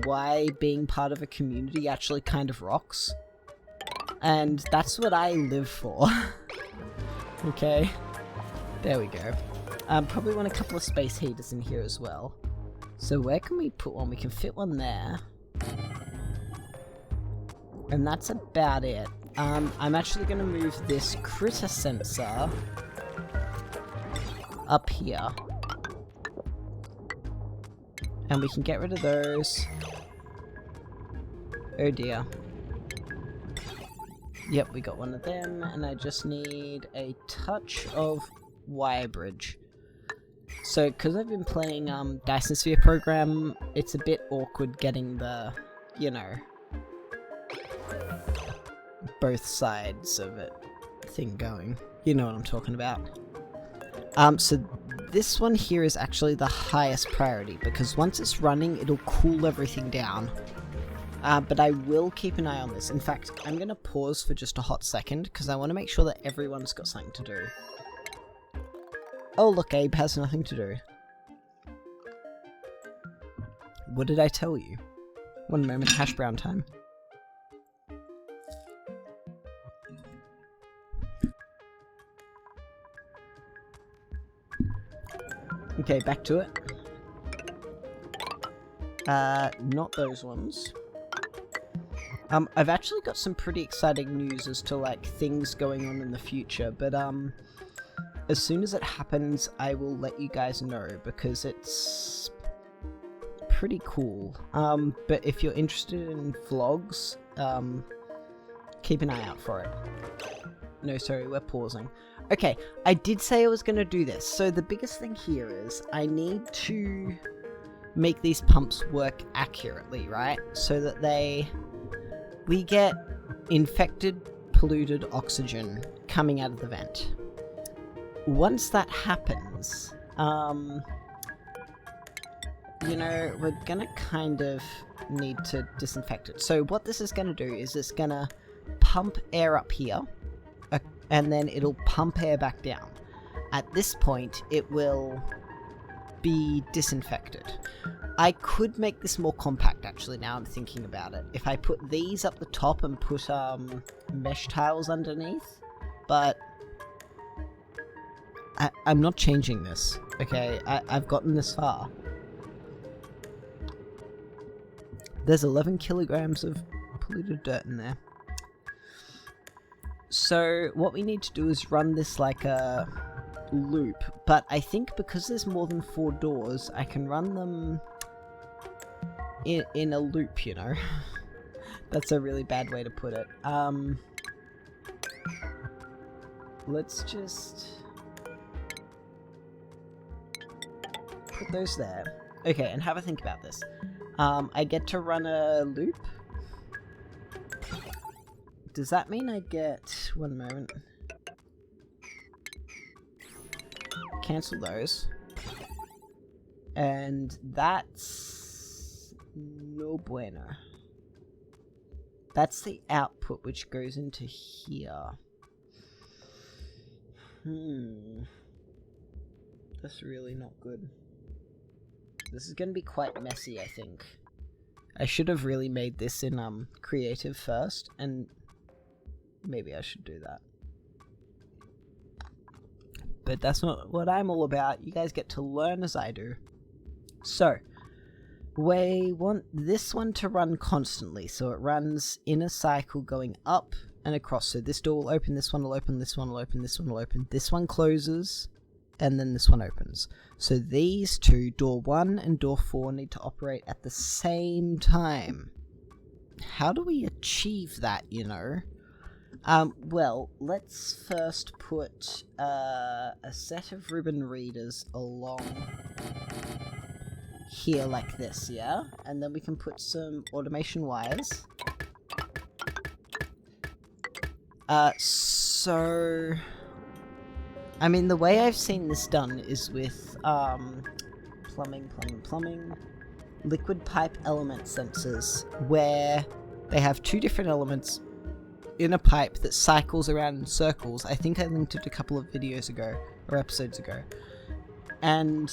why being part of a community actually kind of rocks. And that's what I live for. Okay. There we go. Probably want a couple of space heaters in here as well. So where can we put one? We can fit one there. And that's about it. I'm actually going to move this critter sensor up here. And we can get rid of those. Oh dear. Yep, we got one of them, and I just need a touch of wire bridge. So, because I've been playing Dyson Sphere Program, it's a bit awkward getting the, you know, both sides of it thing going. You know what I'm talking about. So this one here is actually the highest priority, because once it's running, it'll cool everything down. But I will keep an eye on this. In fact, I'm going to pause for just a hot second, because I want to make sure that everyone's got something to do. Oh look, Abe has nothing to do. What did I tell you? One moment, hash brown time. Okay, back to it. Not those ones. I've actually got some pretty exciting news as to, like, things going on in the future, but, as soon as it happens, I will let you guys know, because it's pretty cool. But if you're interested in vlogs, keep an eye out for it. No, sorry, we're pausing. Okay, I did say I was going to do this. So the biggest thing here is I need to make these pumps work accurately, right? So that we get infected, polluted oxygen coming out of the vent. Once that happens, you know, we're gonna kind of need to disinfect it. So what this is gonna do is it's gonna pump air up here, and then it'll pump air back down. At this point, it will be disinfected. I could make this more compact, actually, now I'm thinking about it. If I put these up the top and put mesh tiles underneath, but I'm not changing this, okay? I've gotten this far. There's 11 kilograms of polluted dirt in there. So what we need to do is run this like a loop, but I think because there's more than 4 doors, I can run them in a loop, you know? That's a really bad way to put it. Let's just put those there. Okay, and have a think about this. I get to run a loop. Does that mean I get... one moment. Cancel those. And that's... no bueno. That's the output which goes into here. That's really not good. This is going to be quite messy, I think. I should have really made this in creative first, and maybe I should do that. But that's not what I'm all about. You guys get to learn as I do. So, We want this one to run constantly, so it runs in a cycle going up and across. So this door will open, this one will open, this one will open, this one will open, this one closes, and then this one opens. So these two, door 1 and door 4, need to operate at the same time. How do we achieve that, you know? Well, let's first put a set of ribbon readers along here like this, yeah? And then we can put some automation wires. So... I mean, the way I've seen this done is with, plumbing, liquid pipe element sensors, where they have two different elements in a pipe that cycles around in circles. I think I linked it a couple of videos ago, or episodes ago. And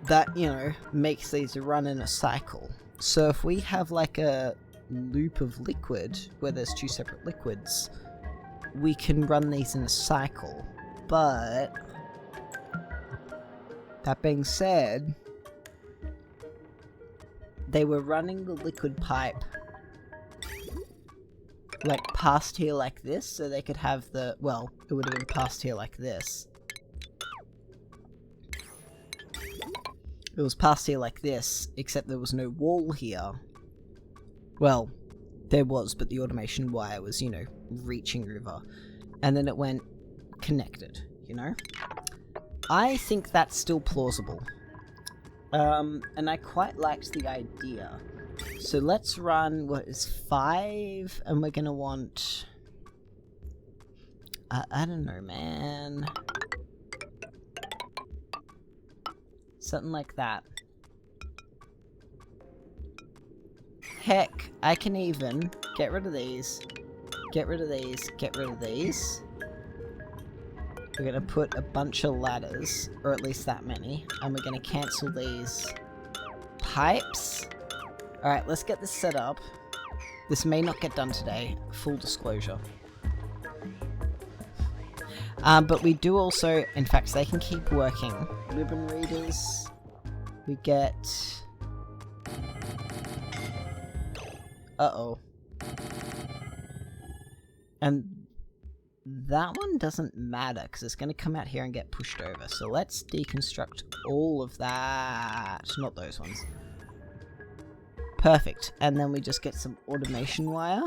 that, you know, makes these run in a cycle. So if we have like a loop of liquid, where there's two separate liquids, we can run these in a cycle. But that being said, they were running the liquid pipe like past here like this, so they could have the, well, it would have been past here like this. It was past here like this, except there was no wall here. Well, there was, but the automation wire was, you know, reaching over. And then it went connected, you know? I think that's still plausible. And I quite liked the idea. So let's run, what is 5? And we're gonna want... I don't know, man. Something like that. Heck, I can even get rid of these, get rid of these, get rid of these. We're gonna put a bunch of ladders, or at least that many, and we're gonna cancel these pipes. Alright, let's get this set up. This may not get done today, full disclosure. But we do also, in fact, they can keep working. Ribbon readers, we get... Uh-oh. And that one doesn't matter, because it's going to come out here and get pushed over. So let's deconstruct all of that. Not those ones. Perfect. And then we just get some automation wire.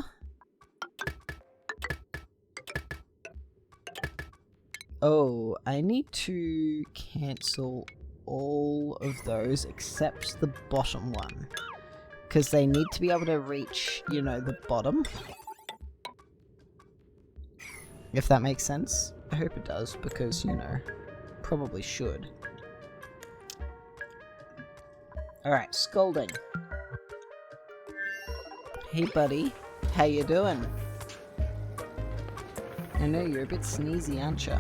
Oh, I need to cancel all of those except the bottom one. Because they need to be able to reach, you know, the bottom. If that makes sense. I hope it does, because, you know, probably should. Alright, scolding. Hey buddy, how you doing? I know you're a bit sneezy, aren't you?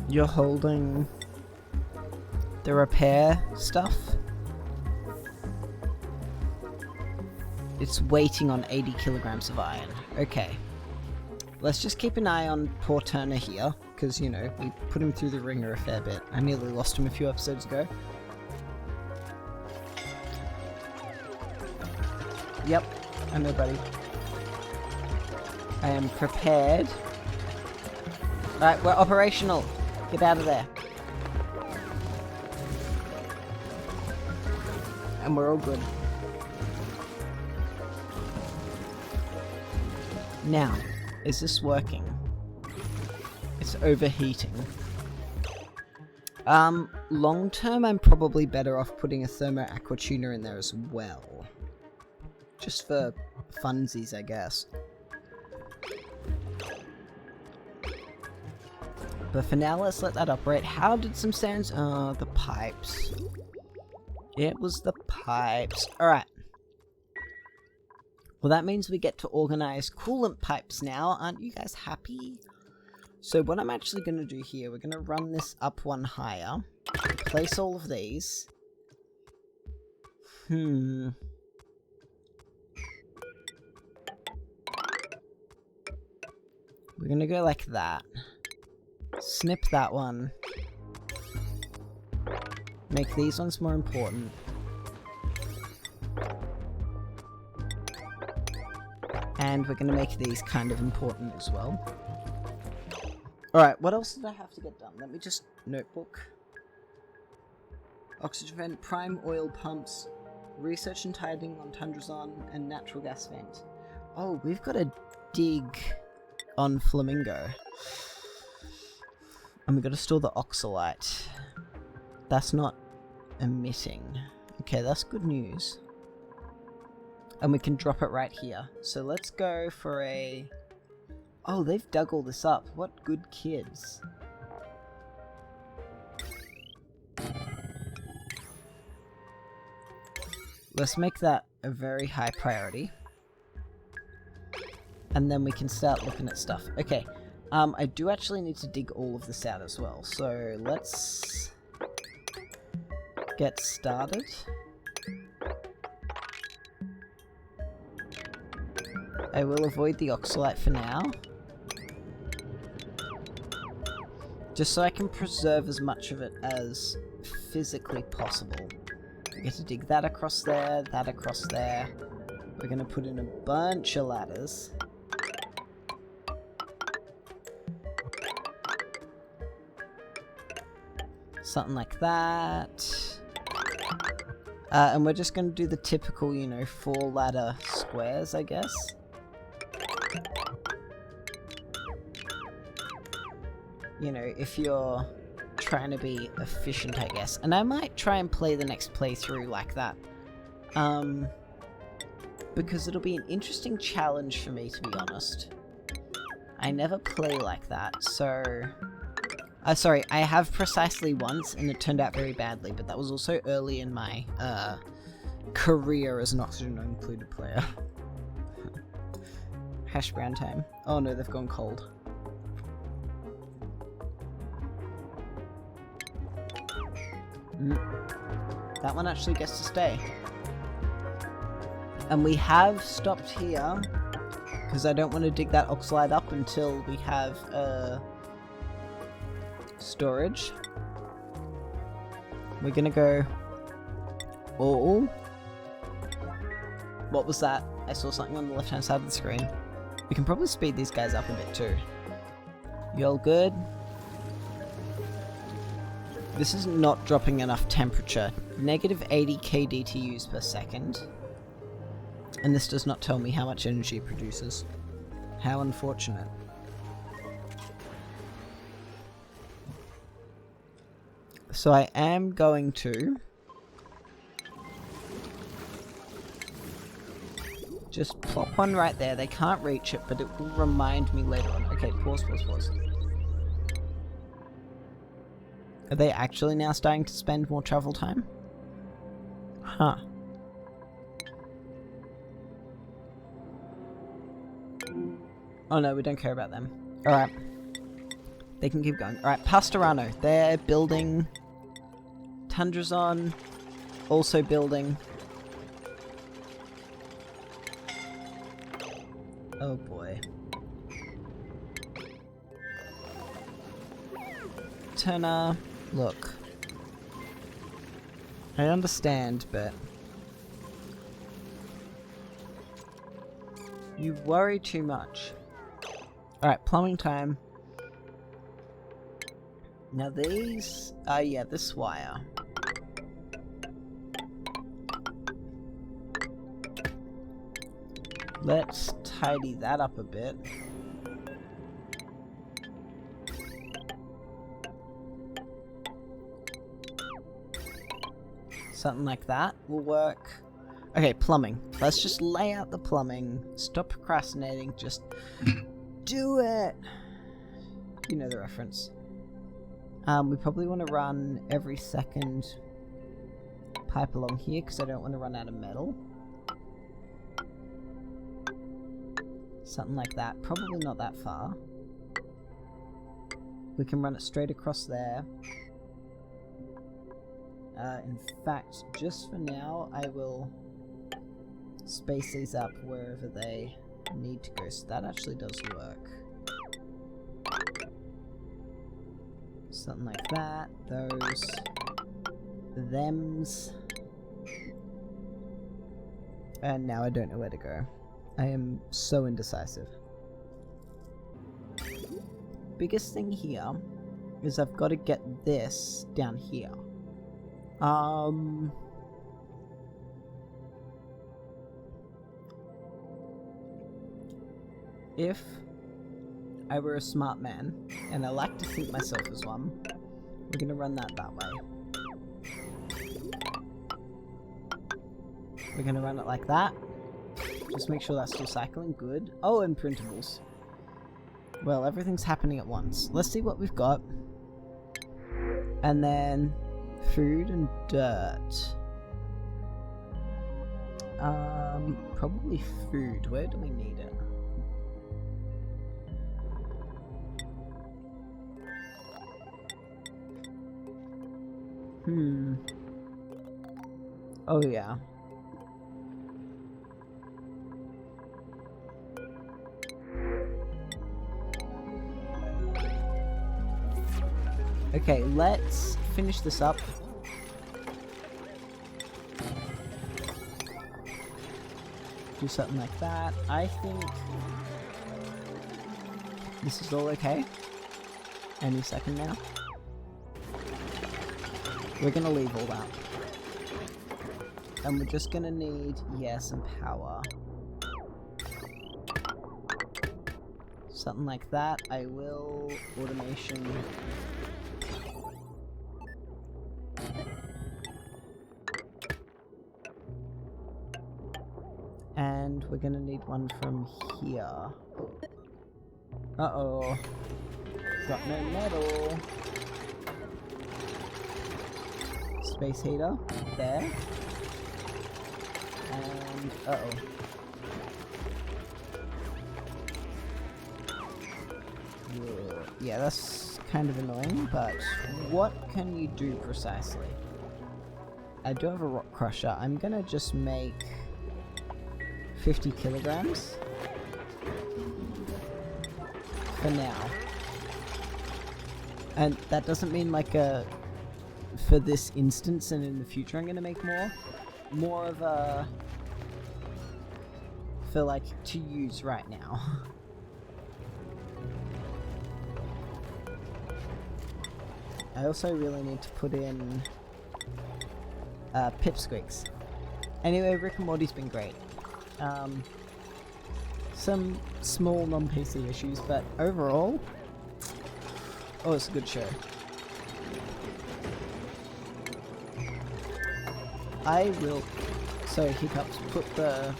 You're holding the repair stuff? It's waiting on 80 kilograms of iron. Okay. Let's just keep an eye on poor Turner here, because, you know, we put him through the ringer a fair bit. I nearly lost him a few episodes ago. Yep, I know, buddy. I am prepared. Alright, we're operational. Get out of there. And we're all good. Now, is this working? It's overheating. Long term, I'm probably better off putting a thermo aqua tuner in there as well. Just for funsies, I guess. But for now, let's let that operate. How did some sounds... the pipes. It was the pipes. Alright. Well, that means we get to organize coolant pipes now. Aren't you guys happy? So what I'm actually going to do here, we're going to run this up one higher. Place all of these. We're going to go like that. Snip that one. Make these ones more important. And we're going to make these kind of important as well. Alright, what else did I have to get done? Let me just... Notebook. Oxygen vent, prime oil pumps, research and tidying on Tundrazon, and natural gas vent. Oh, we've got to dig on Flamingo. And we've got to store the oxalite. That's not emitting. Okay, that's good news. And we can drop it right here. So let's go for a... Oh, they've dug all this up. What good kids. Let's make that a very high priority. And then we can start looking at stuff. Okay, I do actually need to dig all of this out as well. So let's get started. I will avoid the oxalite for now. Just so I can preserve as much of it as physically possible. We get to dig that across there, that across there. We're going to put in a bunch of ladders. Something like that. And we're just going to do the typical, you know, 4 ladder squares, I guess. You know, if you're trying to be efficient, I guess. And I might try and play the next playthrough like that. Because it'll be an interesting challenge for me, to be honest. I never play like that, so... sorry, I have precisely once, and it turned out very badly, but that was also early in my, career as an oxygen-included player. Hash brown time. Oh no, they've gone cold. That one actually gets to stay. And we have stopped here, because I don't want to dig that oxalite up until we have, storage. We're gonna go... Oh. What was that? I saw something on the left-hand side of the screen. We can probably speed these guys up a bit too. You all good? This is not dropping enough temperature. Negative 80 kDTUs per second. And this does not tell me how much energy it produces. How unfortunate. So I am going to just plop one right there. They can't reach it, but it will remind me later on. Okay, pause. Are they actually now starting to spend more travel time? Huh. Oh no, we don't care about them. Alright. They can keep going. Alright, Pastorano. They're building. Tundrazon. Also building. Oh boy. Turner. Look. I understand, but... you worry too much. Alright, plumbing time. Now these... yeah, this wire. Let's tidy that up a bit. Something like that will work. Okay, plumbing. Let's just lay out the plumbing. Stop procrastinating. Just do it. You know the reference. We probably want to run every second pipe along here because I don't want to run out of metal. Something like that. Probably not that far. We can run it straight across there. In fact, just for now, I will space these up wherever they need to go. So that actually does work. Something like that. Those. Thems. And now I don't know where to go. I am so indecisive. Biggest thing here is I've got to get this down here. If I were a smart man, and I like to think myself as one, we're gonna run that way. We're gonna run it like that. Just make sure that's still cycling. Good. Oh, and printables. Well, everything's happening at once. Let's see what we've got. And then food and dirt. Probably food. Where do we need it? Oh yeah. Okay, let's finish this up. Do something like that. I think this is all okay. Any second now. We're gonna leave all that. And we're just gonna need, yeah, some power. Something like that. I will automation. And we're gonna need one from here. Uh-oh. Got no metal. Space heater. There. And uh-oh. Yeah, that's kind of annoying, but what can you do precisely? I do have a rock crusher. I'm gonna just make 50 kilograms for now. And that doesn't mean like for this instance and in the future I'm gonna make more of a for like to use right now. I also really need to put in pipsqueaks. Anyway, Rick and Morty's been great. Some small non-PC issues, but overall, oh, it's a good show. I will, so hiccups, put the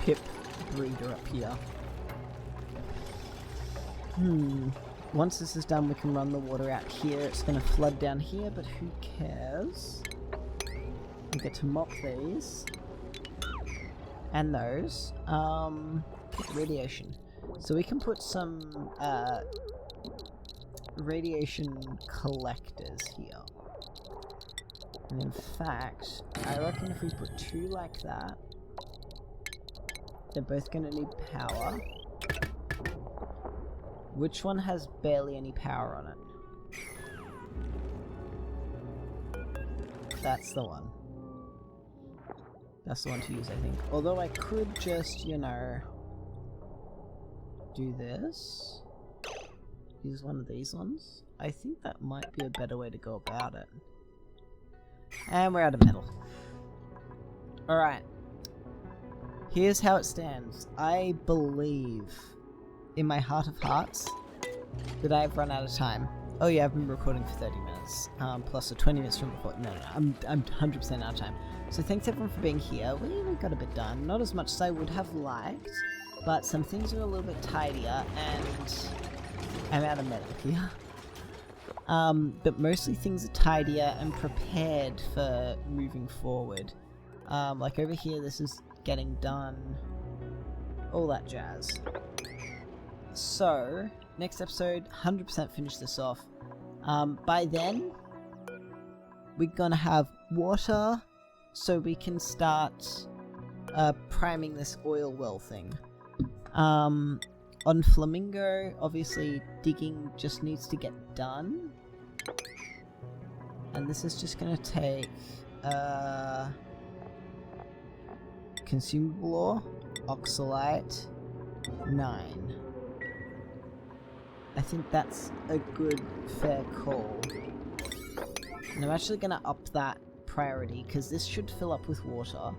pip breeder up here. Once this is done, we can run the water out here. It's going to flood down here, but who cares? We get to mop these. And those. Radiation. So we can put some radiation collectors here. And in fact, I reckon if we put two like that, they're both going to need power. Which one has barely any power on it? That's the one. That's the one to use, I think. Although I could just, you know, do this. Use one of these ones. I think that might be a better way to go about it. And we're out of metal. Alright. Here's how it stands. I believe, in my heart of hearts, that I've run out of time. Oh yeah, I've been recording for 30 minutes. Plus the 20 minutes from before. No, I'm 100% out of time. So thanks everyone for being here. We got a bit done. Not as much as I would have liked, but some things are a little bit tidier, and I'm out of metal here. But mostly things are tidier and prepared for moving forward. Like over here, this is getting done. All that jazz. So, next episode, 100% finish this off. By then, we're gonna have water, so we can start priming this oil well thing. On Flamingo, obviously digging just needs to get done. And this is just gonna take consumable ore, oxalite, 9. I think that's a good, fair call. And I'm actually gonna up that priority, because this should fill up with water.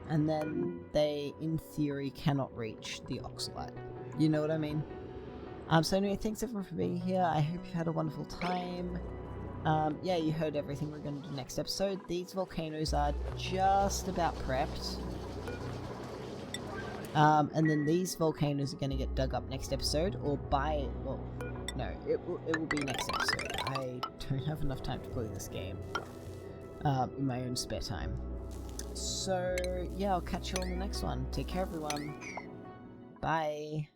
And then they, in theory, cannot reach the oxalite. You know what I mean? So anyway, thanks everyone for being here. I hope you've had a wonderful time. Yeah, you heard everything we're going to do next episode. These volcanoes are just about prepped. And then these volcanoes are going to get dug up next episode, or by, well, no, it will be next episode. I don't have enough time to play this game in my own spare time. So, yeah, I'll catch you on the next one. Take care, everyone. Bye.